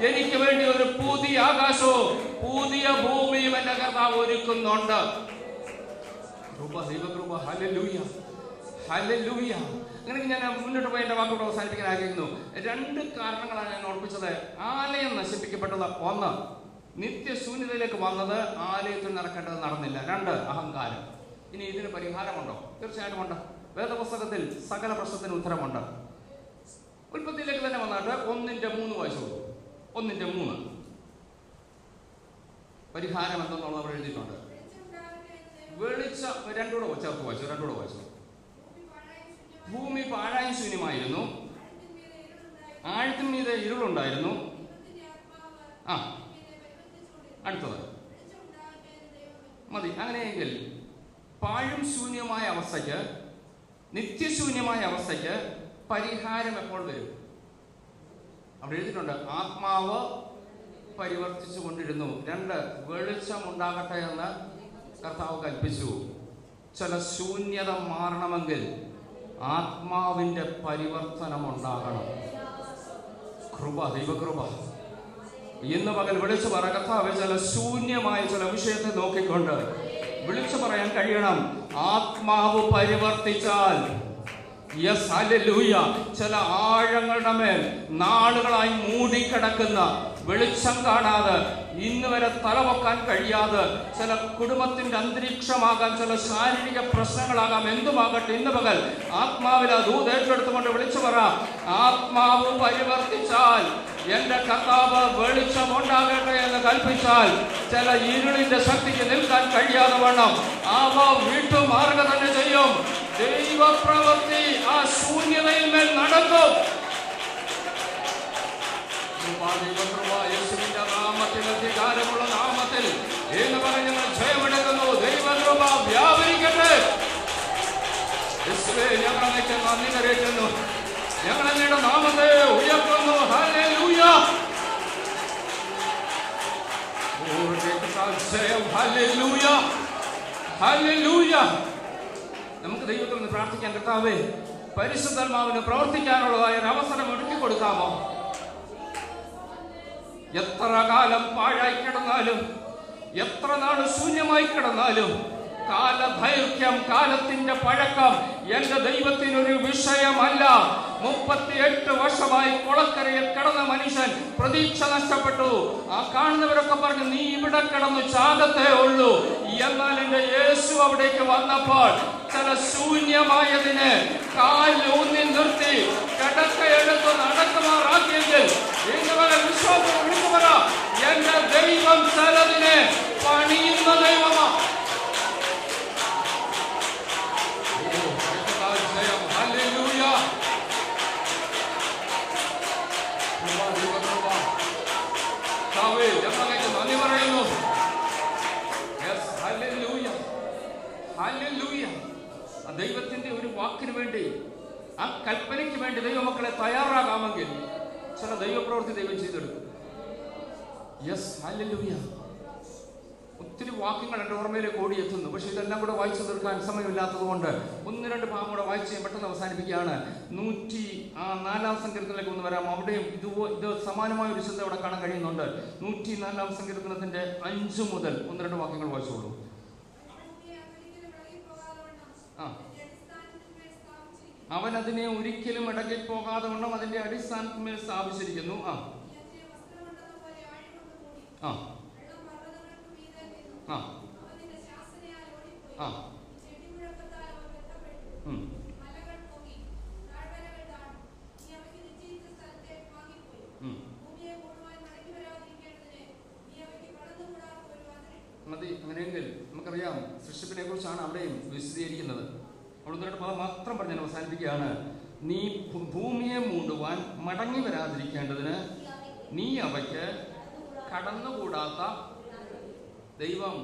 എനിക്ക് വേണ്ടി ഒരു പുതിയ ആകാശവും പുതിയ ഭൂമിയും എന്റെ കർത്താവ് ഒരുക്കുന്നുണ്ട്. അങ്ങനെ ഞാൻ മുന്നോട്ട് പോയി എന്റെ വാക്കുകൾ അവസാനിപ്പിക്കാൻ ആഗ്രഹിക്കുന്നു. 2 കാരണങ്ങളാണ് ഞാൻ ഓർപ്പിച്ചത്. ആലയം നശിപ്പിക്കപ്പെട്ടത്. 1, നിത്യശൂന്യതയിലേക്ക് വന്നത് ആലയത്തിൽ നടക്കേണ്ടത് നടന്നില്ല. 2, അഹങ്കാരം. ഇനി ഇതിന് പരിഹാരമുണ്ടോ? തീർച്ചയായിട്ടും ഉണ്ട്. വേദപുസ്തകത്തിൽ സകല പ്രശ്നത്തിന് ഉത്തരമുണ്ട്. ഉൽപ്പത്തിയിലേക്ക് തന്നെ വന്നിട്ട് 1:3 വായിച്ചു. 1:3 പരിഹാരം എന്തെന്നുള്ളത് അവർ എഴുതിയിട്ടുണ്ട്. വെളിച്ചം 2 ചേർത്ത് വായിച്ചു. 2 വായിച്ചു. ഭൂമി പാഴായും ശൂന്യമായിരുന്നു, ആഴത്തിന്മീതെ ഇരുളുണ്ടായിരുന്നു. അടുത്തത് മതി. അങ്ങനെയെങ്കിൽ പാഴും ശൂന്യമായ അവസ്ഥയ്ക്ക്, നിത്യശൂന്യമായ അവസ്ഥയ്ക്ക് പരിഹാരം എപ്പോൾ വരും? അവിടെ എഴുതിയിട്ടുണ്ട്, ആത്മാവ് പരിവർത്തിച്ചു കൊണ്ടിരുന്നു. 2, വെളിച്ചം ഉണ്ടാകട്ടെ എന്ന് കർത്താവ് കൽപ്പിച്ചു. ചില ശൂന്യത മാറണമെങ്കിൽ ആത്മാവിന്റെ പരിവർത്തനം ഉണ്ടാകണം. കൃപ, ദൈവകൃപ. ഇന്ന് പകൽ വിളിച്ചു പറ, കർത്താവേ, ചില ശൂന്യമായ ചില വിഷയത്തെ നോക്കിക്കൊണ്ട് വിളിച്ചു പറയാൻ കഴിയണം, ആത്മാവ് പരിവർത്തിച്ചാൽ, യെസ്, ഹല്ലേലൂയ, ചില ആഴങ്ങളുടെ മേൽ നാളുകളായി മൂടിക്കിടക്കുന്ന, വെളിച്ചം കാണാതെ ഇന്ന് വരെ തലവെക്കാൻ കഴിയാതെ ചില കുടുംബത്തിന്റെ അന്തരീക്ഷമാകാം, ചില ശാരീരിക പ്രശ്നങ്ങളാകാം, എന്തുമാകട്ടെ, ഇന്ന് പകൽ ആത്മാവിൽ ആ ദൂത് ഏറ്റെടുത്തുകൊണ്ട് വിളിച്ചു പറ, ആത്മാവ് പരിവർത്തിച്ചാൽ, എന്റെ കർത്താവ് വെളിച്ചമുണ്ടാകട്ടെ എന്ന് കൽപ്പിച്ചാൽ, ചില ഇരുളിന്റെ ശക്തിക്ക് നിൽക്കാൻ കഴിയാതെ വണ്ണം അവ വിട്ടുമാറുക തന്നെ ചെയ്യും. ദൈവപ്രവൃത്തി ആ ശൂന്യതയിൽ മേൽ നടക്കും. യേശുവിന്റെ നാമത്തിൽ നന്ദി കരയറ്റുന്നു. ഞങ്ങൾ അങ്ങയുടെ നാമത്തെ ഉയർത്തുന്നു. ഹല്ലേലൂയ. ഹല്ലേലൂയ. ഹല്ലേലൂയ. നമുക്ക് ദൈവത്തിൽ നിന്ന് പ്രാർത്ഥിക്കാൻ. കർത്താവേ, പരിശുദ്ധാത്മാവിന് പ്രവർത്തിക്കാനുള്ളതായ ഒരു അവസരം ഒരുക്കി കൊടുക്കാമോ? എത്ര കാലം പാഴായി കിടന്നാലും, എത്ര നാൾ ശൂന്യമായി കിടന്നാലും, കാലദൈർഘ്യം, കാലത്തിന്റെ പഴക്കം എന്റെ ദൈവത്തിനൊരു വിഷയമല്ല. 38 വർഷമായി കൊളക്കരയിൽ കിടന്ന മനുഷ്യൻ പ്രതീക്ഷ നഷ്ടപ്പെട്ടു. ആ കാണുന്നവരൊക്കെ പറഞ്ഞു, നീ ഇവിടെ കിടന്നു ചാകത്തേ ഉള്ളൂ. എന്നാൽ എന്റെ യേശു അവിടേക്ക് വന്നപ്പോൾ ചില ശൂന്യമായതിനെ കാലൂന്നി നിർത്തി കിടക്കയെടുത്ത് നടക്കുമാറാക്കിയെങ്കിൽ ഇന്നുവരെ വിശ്വാസം വിളിച്ചു പറ, എന്റെ ദൈവം ചിലതിനെ പണിയുന്ന ദൈവമാണ്. നന്ദി പറയുന്നു. ദൈവത്തിന്റെ ഒരു വാക്കിന് വേണ്ടി, ആ കൽപ്പനയ്ക്ക് വേണ്ടി ദൈവമക്കളെ തയ്യാറാകാമെങ്കിൽ ചില ദൈവപ്രവൃത്തി ദൈവം ചെയ്തെടുക്കും. Yes, hallelujah. ഒത്തിരി വാക്യങ്ങൾ എൻ്റെ ഓർമ്മയിലേക്ക് ഓടിയെത്തുന്നു. പക്ഷെ ഇതെല്ലാം കൂടെ വായിച്ചു തീർക്കാൻ സമയമില്ലാത്തത് കൊണ്ട് 1-2 ഭാഗം കൂടെ വായിച്ച് പെട്ടെന്ന് അവസാനിപ്പിക്കുകയാണ്. 104 സങ്കീർത്തനത്തിലേക്ക് ഒന്ന് വരാം. അവിടെയും ഇത് സമാനമായ ഒരു ചിന്ത അവിടെ കാണാൻ കഴിയുന്നുണ്ട്. 104 സങ്കീർത്തനത്തിന്റെ 5 മുതൽ 1-2 വാക്യങ്ങൾ വായിച്ചോളൂ. അവൻ അതിനെ ഒരിക്കലും ഇടകിൽ പോകാതെ വണ്ണം അതിന്റെ അടിസ്ഥാനത്തിന്മേൽ സ്ഥാപിച്ചിരിക്കുന്നു. മതി. അങ്ങനെയെങ്കിൽ നമുക്കറിയാം, സൃഷ്ടിപ്പിനെ കുറിച്ചാണ് അവിടെയും വിശദീകരിക്കുന്നത്. അവിടെ മാത്രം പറഞ്ഞ് ഞാൻ അവസാനിപ്പിക്കുകയാണ്. നീ ഭൂമിയെ മൂടുവാൻ മടങ്ങി വരാതിരിക്കേണ്ടതിന് നീ അവയ്ക്ക് കടന്നുകൂടാത്ത ദൈവം.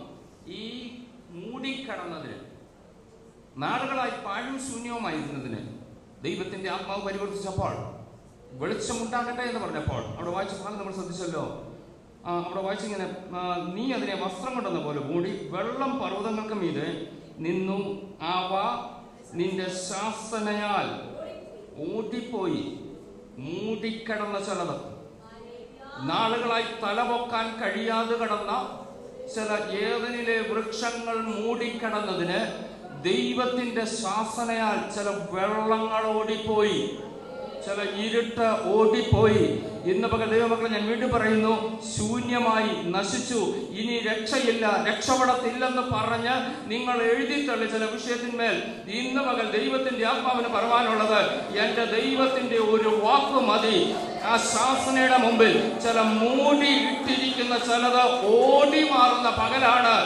ഈ മൂടിക്കടന്നതിന്, നാടുകളായി പാഴും ശൂന്യവുമായിരുന്നതിന് ദൈവത്തിന്റെ ആത്മാവ് പരിവർത്തിച്ചപ്പോൾ വെളിച്ചമുണ്ടാകട്ടെ എന്ന് പറഞ്ഞപ്പോൾ അവിടെ വായിച്ച ഭാഗം നമ്മൾ ശ്രദ്ധിച്ചല്ലോ. അവിടെ വായിച്ചിങ്ങനെ, നീ അതിനെ വസ്ത്രം കൊണ്ടെന്ന പോലെ മൂടി, വെള്ളം പർവ്വതങ്ങൾക്ക് മീതെ നിന്നു, അവ നിന്റെ ശാസനയാൽ ഓടിപ്പോയി. മൂടിക്കടന്ന ചിലത്, നാളുകളായി തലപൊക്കാൻ കഴിയാതെ കടന്ന ചില ഏദനിലെ വൃക്ഷങ്ങൾ മൂടിക്കടന്നതിന് ദൈവത്തിന്റെ ശാസനയാൽ ചില വെള്ളങ്ങൾ ഓടിപ്പോയി, ചില ഇരുട്ട് ഓടിപ്പോയി. ഇന്ന് പകൽ ദൈവമക്കളെ ഞാൻ വീണ്ടും പറയുന്നു, ശൂന്യമായി നശിച്ചു, ഇനി രക്ഷയില്ല, രക്ഷപ്പെടത്തില്ലെന്ന് പറഞ്ഞ് നിങ്ങൾ എഴുതിത്തള്ളി ചില വിഷയത്തിന്മേൽ ഇന്ന് പകൽ ദൈവത്തിന്റെ ആത്മാവിന് പറയാനുള്ളത്, എന്റെ ദൈവത്തിന്റെ ഒരു വാക്ക് മതി. ആ ശാസനയുടെ മുമ്പിൽ ചില മൂടി ഇട്ടിരിക്കുന്ന ചിലത് ഓടി മാറുന്ന പകലാണ്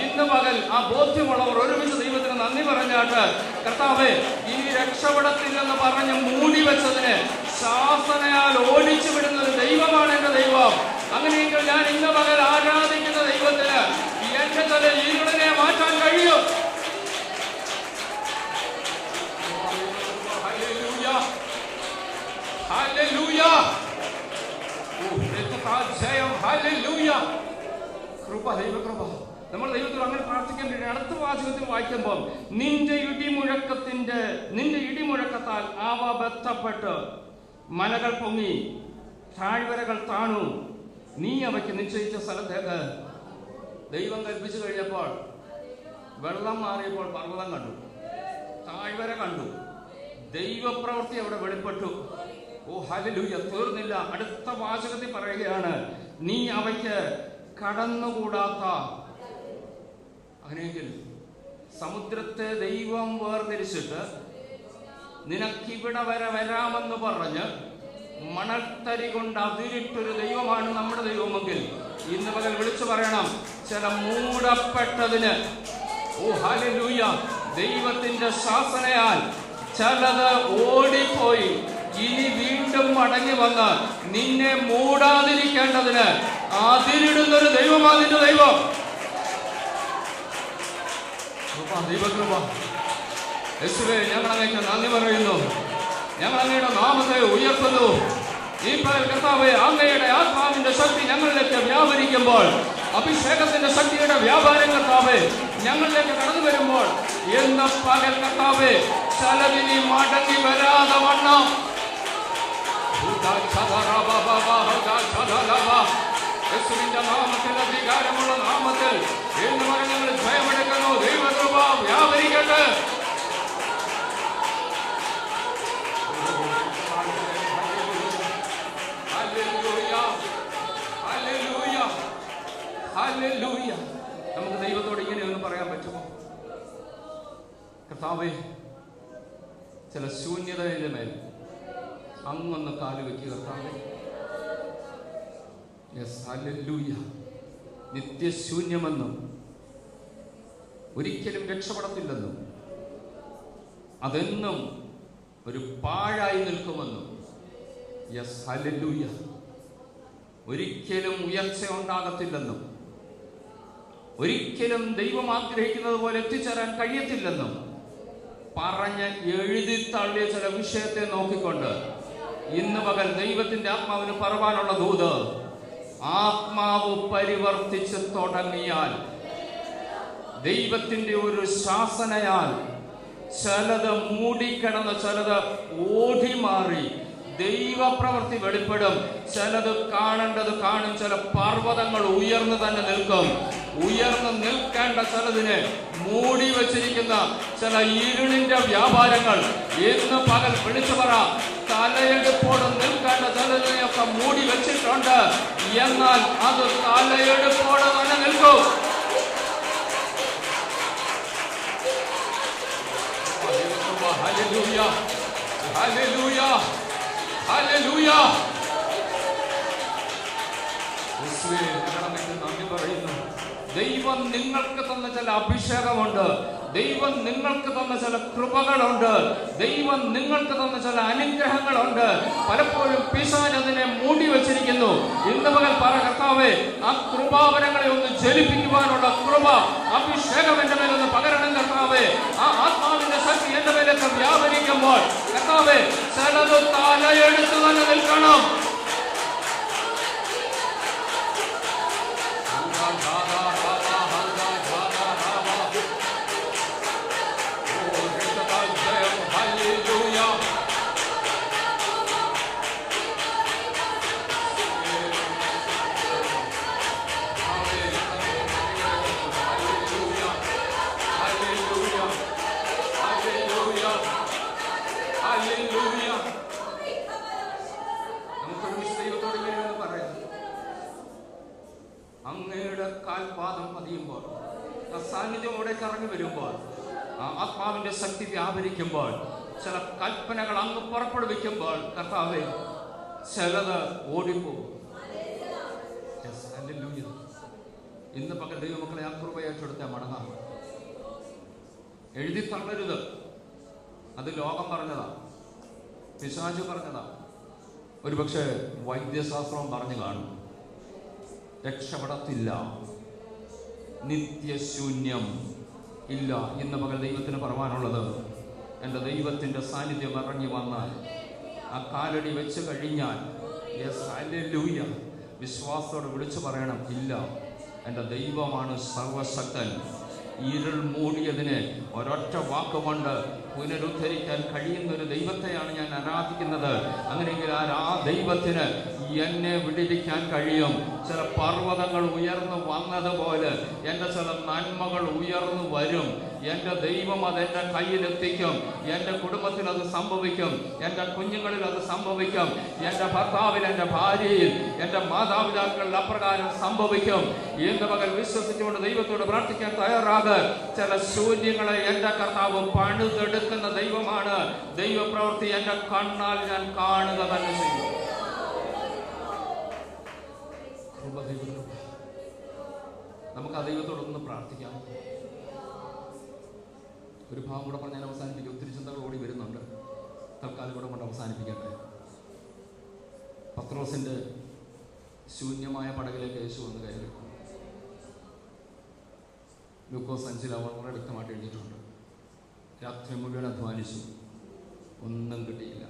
ഇന്ന് പകൽ. ആ ബോധ്യമുള്ളവർ ഒരുമിച്ച് ദൈവത്തിന് നന്ദി പറഞ്ഞാട്ട്, കർത്താവേ, ഇനി രക്ഷപ്പെടത്തില്ലെന്ന് പറഞ്ഞ് മൂടി വെച്ചതിന് ശാസനയാൽ ഓടിച്ചു വിടുന്ന ഒരു ദൈവമാണ് എന്റെ ദൈവം. അങ്ങനെയെങ്കിൽ ഞാൻ ഇന്ന് പകൽ ആരാധിക്കുന്ന ദൈവത്തിന് എന്റെ ചില ഈരുടനെ മാറ്റാൻ കഴിയും. കൃപ, ദൈവകൃപ. നമ്മൾ ദൈവത്തിൽ അങ്ങനെ പ്രാർത്ഥിക്കാൻ കഴിയും. അടുത്ത വാചകത്തിൽ വായിക്കുമ്പോൾ, നിന്റെ ഇടിമുഴക്കത്താൽ അവ ബന്ധപ്പെട്ട് മലകൾ പൊങ്ങി, താഴ്വരകൾ താണു, നീ അവയ്ക്ക് നിശ്ചയിച്ച സ്ഥലത്തേക്ക്. ദൈവം കൽപ്പിച്ചു കഴിഞ്ഞപ്പോൾ വെള്ളം മാറിയപ്പോൾ പർവ്വതം കണ്ടു, താഴ്വര കണ്ടു, ദൈവപ്രവൃത്തി അവിടെ വെളിപ്പെട്ടു. ഓ ഹല്ലേലൂയ. തീർന്നില്ല. അടുത്ത വാചകത്തിൽ പറയുകയാണ്, നീ അവയ്ക്ക് കടന്നുകൂടാത്ത. അങ്ങനെയെങ്കിൽ സമുദ്രത്തെ ദൈവം വേർതിരിച്ചിട്ട് നിനക്കിവിടെ വരെ വരാമെന്ന് പറഞ്ഞ് മണൽത്തരി കൊണ്ട് അതിരിട്ടൊരു ദൈവമാണ് നമ്മുടെ ദൈവമെങ്കിൽ ഇന്ന് പകൽ വിളിച്ചു പറയണം, ചില മൂടപ്പെട്ടതിന്, ഓ ഹല്ലേലൂയ, ദൈവത്തിന്റെ ശാസനയാൽ ചിലത് ഓടിപ്പോയി. ഇനി വീണ്ടും മടങ്ങി വന്ന് നിന്നെ മൂടാതിരിക്കേണ്ടതിന് അതിരിടുന്നൊരു ദൈവമാണ് നിന്റെ ദൈവം. ദൈവകൃപ. യേശുവേ, ഞങ്ങൾ അങ്ങേക്ക് നന്ദി പറയുന്നു. ഞങ്ങൾ അങ്ങയുടെ നാമത്തെ ഉയർത്തുന്നു. ഈ കർത്താവേ, അങ്ങയുടെ ആത്മാവിന്റെ ശക്തി ഞങ്ങളിലേക്ക് വ്യാപരിക്കുമ്പോൾ, അഭിഷേകത്തിന്റെ ശക്തിയുടെ വ്യാപാരം കർത്താവേ ഞങ്ങളിലേക്ക് കടന്നു വരുമ്പോൾ, എന്ന പകൽ കർത്താവേ ചലവിനി മടങ്ങി വരാതെ വണ്ണം യേശുവിന്റെ നാമത്തിൽ, അധികാരമുള്ള നാമത്തിൽ എന്ന് പറഞ്ഞ് ഞങ്ങൾ ജയമെടുക്കുന്നു. ദൈവകൃപ വ്യാപരിക്കട്ടെ. നമുക്ക് ദൈവത്തോട് ഇങ്ങനെ ഒന്ന് പറയാൻ പറ്റുമോ? കർത്താവേ, ചില ശൂന്യതയുടെ മേൽ അങ്ങൊന്ന് കാല് വെക്കുക കർത്താവേ. Yes, hallelujah. നിത്യശൂന്യമെന്നും ഒരിക്കലും രക്ഷപ്പെടത്തില്ലെന്നും അതെന്നും ഒരു പാഴായി നിൽക്കുമെന്നും, യെസ് ഹല്ലേലൂയ, ഒരിക്കലും ഉയർച്ച ഉണ്ടാകത്തില്ലെന്നും ഒരിക്കലും ദൈവം ആഗ്രഹിക്കുന്നത് പോലെ എത്തിച്ചേരാൻ കഴിയത്തില്ലെന്നും പറഞ്ഞ് എഴുതി തള്ളിയ ചില വിഷയത്തെ നോക്കിക്കൊണ്ട് ഇന്ന് പകൽ ദൈവത്തിന്റെ ആത്മാവിന് പറവാനുള്ള ദൂത്, ആത്മാവ് പരിവർത്തിച്ച് തുടങ്ങിയാൽ, ദൈവത്തിന്റെ ഒരു ശാസനയാൽ ചിലത് മൂടിക്കിടന്ന് ചിലത് ഓടി മാറി ദൈവപ്രവൃത്തി വെളിപ്പെടും. ചിലത് കാണേണ്ടത് കാണും. ചില പർവ്വതങ്ങൾ ഉയർന്നു തന്നെ നിൽക്കും. ഉയർന്നു നിൽക്കേണ്ട ചിലതിനെ മൂടി വച്ചിരിക്കുന്ന ചില ഇരുളിന്റെ വ്യാപാരങ്ങൾ ഇന്ന് പകൽ വിളിച്ചു പറ. തലയെടുപ്പോട് നിൽക്കേണ്ട ചിലതിനെയൊക്കെ മൂടി വെച്ചിട്ടുണ്ട്. എന്നാൽ അത് തലയെടുപ്പോട് തന്നെ നിൽക്കും. Hallelujah, hallelujah, hallelujah. യേശുവേ, ഞങ്ങളങ്ങേക്ക് നന്ദി പറയുന്നു. ദൈവം നിങ്ങൾക്ക് തന്ന ചില അഭിഷേകമുണ്ട്. ദൈവം നിങ്ങൾക്ക് തന്ന ചില കൃപകളുണ്ട്. ദൈവം നിങ്ങൾക്ക് തന്ന ചില അനുഗ്രഹങ്ങളുണ്ട്. പലപ്പോഴും പിശാച് അതിനെ മൂടി വെച്ചിരിക്കുന്നു. ഇന്ന് പകൽ പറ, കർത്താവേ, ആ കൃപാവരങ്ങളെ ഒന്ന് ജ്വലിപ്പിക്കുവാനുള്ള കൃപ, അഭിഷേകം എന്റെ മേലൊന്ന് പകരണം കർത്താവേ. ആ ആത്മാവിന്റെ ശക്തി എന്റെ മേലൊക്കെ വ്യാപരിക്കുമ്പോൾ കർത്താവേ, ചിലത് തലയെടുത്ത് തന്നെ നിൽക്കണം. അങ്ങയുടെ കാൽപാദം പതിയുമ്പോൾ, സാന്നിധ്യം അവിടെ കറങ്ങി വരുമ്പോൾ, ആത്മാവിന്റെ ശക്തി വ്യാപരിക്കുമ്പോൾ, ചില കൽപ്പനകൾ അങ്ങ് പുറപ്പെടുവിക്കുമ്പോൾ കർത്താവേ, ചിലത് ഓടിപ്പോകും. ഇന്ന് പകൽ ദൈവമക്കളെ ആ കൃപയേറ്റെടുത്ത മടങ്ങാം. എഴുതി തള്ളരുത്. അത് ലോകം പറഞ്ഞതാ, പിശാച് പറഞ്ഞതാ, ഒരുപക്ഷെ വൈദ്യശാസ്ത്രവും പറഞ്ഞു കാണും. രക്ഷപ്പെടത്തില്ല, നിത്യശൂന്യം ഇല്ല. ഇന്ന് പകൽ ദൈവത്തിന് പറയാനുള്ളത്, എൻ്റെ ദൈവത്തിൻ്റെ സാന്നിധ്യം ഇറങ്ങി വന്നാൽ, ആ കാലടി വെച്ച് കഴിഞ്ഞാൽ, യെസ് ഹല്ലേലൂയ, വിശ്വാസത്തോടെ വിളിച്ചു പറയണം, ഇല്ല, എൻ്റെ ദൈവമാണ് സർവശക്തൻ. ഇരുൾ മൂടിയതിനെ ഒരൊറ്റ വാക്കുകൊണ്ട് പുനരുദ്ധരിക്കാൻ കഴിയുന്ന ഒരു ദൈവത്തെയാണ് ഞാൻ ആരാധിക്കുന്നത്. അങ്ങനെയെങ്കിൽ ആ ദൈവത്തിന് എന്നെ വിടിവിക്കാൻ കഴിയും. ചില പർവ്വതങ്ങൾ ഉയർന്നു വന്നതുപോലെ എൻ്റെ ചില നന്മകൾ ഉയർന്നു വരും. എൻ്റെ ദൈവം അതെൻ്റെ കയ്യിലെത്തിക്കും. എൻ്റെ കുടുംബത്തിൽ അത് സംഭവിക്കും. എൻ്റെ കുഞ്ഞുങ്ങളിൽ അത് സംഭവിക്കും. എൻ്റെ ഭർത്താവിൽ, എൻ്റെ ഭാര്യയിൽ, എൻ്റെ മാതാപിതാക്കളിൽ അപ്രകാരം സംഭവിക്കും. ഇന്ന് പകൽ വിശ്വസിച്ചുകൊണ്ട് ദൈവത്തോട് പ്രാർത്ഥിക്കാൻ തയ്യാറാകുക. ചില ശൂന്യങ്ങളെ എൻ്റെ കർത്താവ് പണിതെടുക്കുന്ന ദൈവമാണ്. ദൈവപ്രവൃത്തി എൻ്റെ കണ്ണാൽ ഞാൻ കാണുക തന്നെ ചെയ്യും. നമുക്ക് ആ ദൈവത്തോടൊന്ന് പ്രാർത്ഥിക്കാം. ഒരു ഭാഗം കൂടെ പറഞ്ഞാൽ അവസാനിപ്പിക്കും. ഒത്തിരി ചിന്തകൾ ഓടി വരുന്നുണ്ട്. തൽക്കാലം കൂടെ കൊണ്ട് അവസാനിപ്പിക്കട്ടെ. പത്രോസിന്റെ ശൂന്യമായ പടകിലേക്ക് യേശു വന്ന് കയറി. ലൂക്കോസ് 5 വളരെ വ്യക്തമായിട്ട് എഴുതിയിട്ടുണ്ട്. രാത്രി മുഴുവൻ അധ്വാനിച്ചു, ഒന്നും കിട്ടിയില്ല.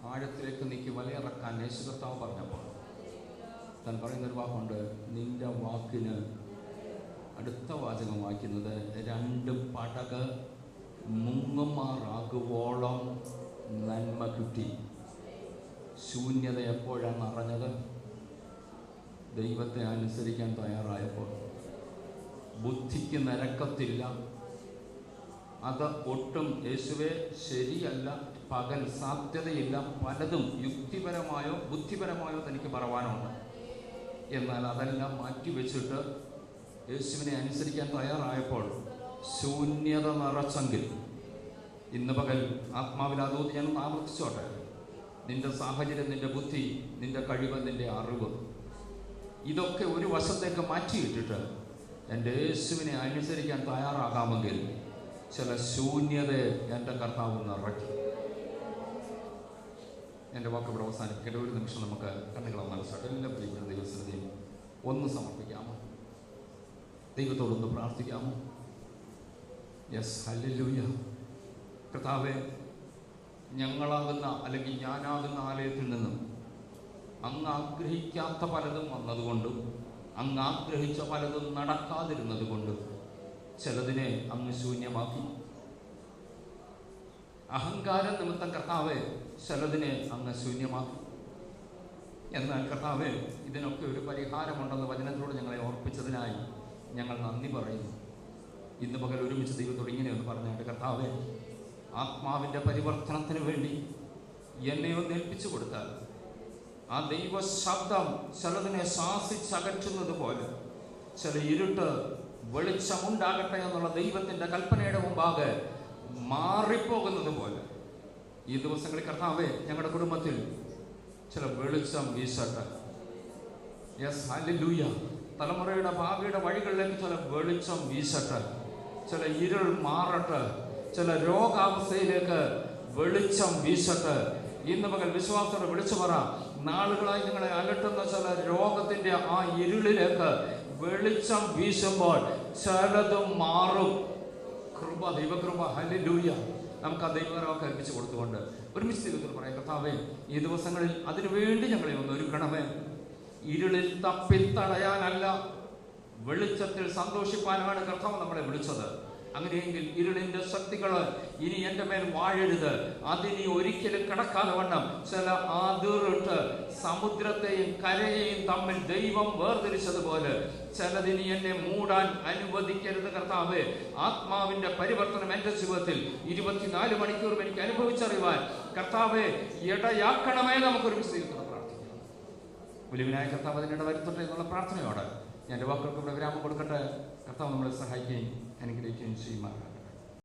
ആഴത്തിലേക്ക് നീക്കി വലയിറക്കാൻ യേശു കർത്താവ് പറഞ്ഞപ്പോൾ താൻ പറയുന്നൊരു വാക്കുണ്ട്, നിന്റെ വാക്കിന്, അടുത്ത വാചകം വായിക്കുന്നത്, 2 പടക് മുങ്ങുമാറാകുവോളം നന്മ കിട്ടി. ശൂന്യത എപ്പോഴാണ് അറിഞ്ഞത്? ദൈവത്തെ അനുസരിക്കാൻ തയ്യാറായപ്പോൾ. ബുദ്ധിക്ക് നിരക്കത്തില്ല, അത് ഒട്ടും യേശുവേ ശരിയല്ല, പകൽ സാധ്യതയില്ല, പലതും യുക്തിപരമായോ ബുദ്ധിപരമായോ തനിക്ക് പറവാനുണ്ട്. എന്നാൽ അതെല്ലാം മാറ്റിവെച്ചിട്ട് യേശുവിനെ അനുസരിക്കാൻ തയ്യാറായപ്പോൾ ശൂന്യത നിറച്ചെങ്കിൽ ഇന്ന് പകൽ ആത്മാവിൽ അതോന്ന് ഞാൻ ആവർത്തിച്ചോട്ടെ. നിന്റെ സാഹചര്യം, നിന്റെ ബുദ്ധി, നിന്റെ കഴിവ്, നിന്റെ അറിവ്, ഇതൊക്കെ ഒരു വശത്തേക്ക് മാറ്റിയിട്ടിട്ട് എൻ്റെ യേശുവിനെ അനുസരിക്കാൻ തയ്യാറാകാമെങ്കിൽ ചില ശൂന്യതയെ എൻ്റെ കർത്താവ് നിറയ്ക്കും. എൻ്റെ വാക്കിവിടെ അവസാനിപ്പിക്കേണ്ട ഒരു നിമിഷം നമുക്ക് കണ്ണുകളെ മനസ്സിലാക്കാം. എല്ലാ പ്രിയപ്പെട്ട ദൈവസന്നിധിയും ഒന്ന് സമർപ്പിക്കാമോ? ദൈവത്തോടൊന്ന് പ്രാർത്ഥിക്കാമോ? Yes, hallelujah. കർത്താവേ, ഞങ്ങളാകുന്ന അല്ലെങ്കിൽ ഞാനാകുന്ന ആലയത്തിൽ നിന്നും അങ്ങ് ആഗ്രഹിക്കാത്ത പലതും വന്നതുകൊണ്ടും അങ്ങ് ആഗ്രഹിച്ച പലതും നടക്കാതിരുന്നത് കൊണ്ടും ചിലതിനെ അങ്ങ് ശൂന്യമാക്കി. അഹങ്കാരം നിമിത്തം കർത്താവേ ചിലതിനെ അങ്ങ് ശൂന്യമാക്കി. എന്നാൽ കർത്താവേ, ഇതിനൊക്കെ ഒരു പരിഹാരമുണ്ടെന്ന് വചനത്തിലൂടെ ഞങ്ങളെ ഓർപ്പിച്ചതിനായി ഞങ്ങൾ നന്ദി പറയുന്നു. ഇന്ന് പകൽ ഒരുമിച്ച് ദൈവത്തോട് ഇങ്ങനെയൊന്ന് പറഞ്ഞായിട്ട്, കർത്താവേ, ആത്മാവിൻ്റെ പരിവർത്തനത്തിന് വേണ്ടി എന്നെ ഒന്ന് ഏൽപ്പിച്ചു കൊടുത്താൽ ആ ദൈവ ശബ്ദം ചിലതിനെ ശാസിച്ചകറ്റുന്നത് പോലെ, ചില ഇരുട്ട് വെളിച്ചമുണ്ടാകട്ടെ എന്നുള്ള ദൈവത്തിൻ്റെ കൽപ്പനയുടെ മുമ്പാകെ മാറിപ്പോകുന്നത് പോലെ ഈ ദിവസങ്ങളിൽ കർത്താവേ, ഞങ്ങളുടെ കുടുംബത്തിൽ ചില വെളിച്ചം വീശട്ടെ. Yes, hallelujah. തലമുറയുടെ ഭാവിയുടെ വഴികളിലേക്ക് ചില വെളിച്ചം വീശട്ടെ. ചില ഇരുൾ മാറട്ടെ. ചില രോഗാവസ്ഥയിലേക്ക് വെളിച്ചം വീശട്ടെ. ഇന്ന് മകൾ വിശ്വാസത്തോടെ വിളിച്ചു പറ, നാളുകളായി നിങ്ങളെ അലട്ടുന്ന ചില രോഗത്തിന്റെ ആ ഇരുളിലേക്ക് വെളിച്ചം വീശുമ്പോൾ ചിലതും മാറും. കൃപ, ദൈവകൃപ, ഹല്ലേലൂയ. നമുക്ക് ആ ദൈവകരമൊക്കെ ഏൽപ്പിച്ചു കൊടുത്തുകൊണ്ട് ഒരുമിച്ച് ദൈവത്തിൽ പറയാം, കർത്താവേ, ഈ ദിവസങ്ങളിൽ അതിനുവേണ്ടി ഞങ്ങളെ ഒന്ന് ഒരുക്കണമേ. ഇരുളിൽ തപ്പിത്തടയാനല്ല, വെളിച്ചത്തിൽ സന്തോഷിപ്പാനാണ് കർത്താവ് നമ്മളെ വിളിച്ചത്. അങ്ങനെയെങ്കിൽ ഇരുളിന്റെ ശക്തികൾ ഇനി എൻ്റെ മേൽ വാഴരുത്. അതിനി ഒരിക്കലും കടക്കാതെ വണ്ണം ചില അതിറിട്ട് സമുദ്രത്തെയും കരയെയും തമ്മിൽ ദൈവം വേർതിരിച്ചതുപോലെ ചിലതിനി എന്നെ മൂടാൻ അനുവദിക്കരുത് കർത്താവേ. ആത്മാവിന്റെ പരിവർത്തനം എൻ്റെ ജീവിതത്തിൽ 24 മണിക്കൂറും എനിക്ക് അനുഭവിച്ചറിയുവാൻ കർത്താവേ ഇടയാക്കണമേ. നമുക്കൊരു വിശദീകരണം പ്രാർത്ഥിക്കാം. വലിയവനായ കർത്താവ് അതിനിട വരുത്തട്ടെ എന്നുള്ള പ്രാർത്ഥനയോടെ ഞാൻ എൻ്റെ വാക്കുകൾക്ക് ഇവിടെ വിരാമം കൊടുക്കട്ടെ. കർത്താവ് നമ്മളെ സഹായിക്കുകയും അനുഗ്രഹിക്കുകയും ചെയ്യുമാറാകട്ടെ.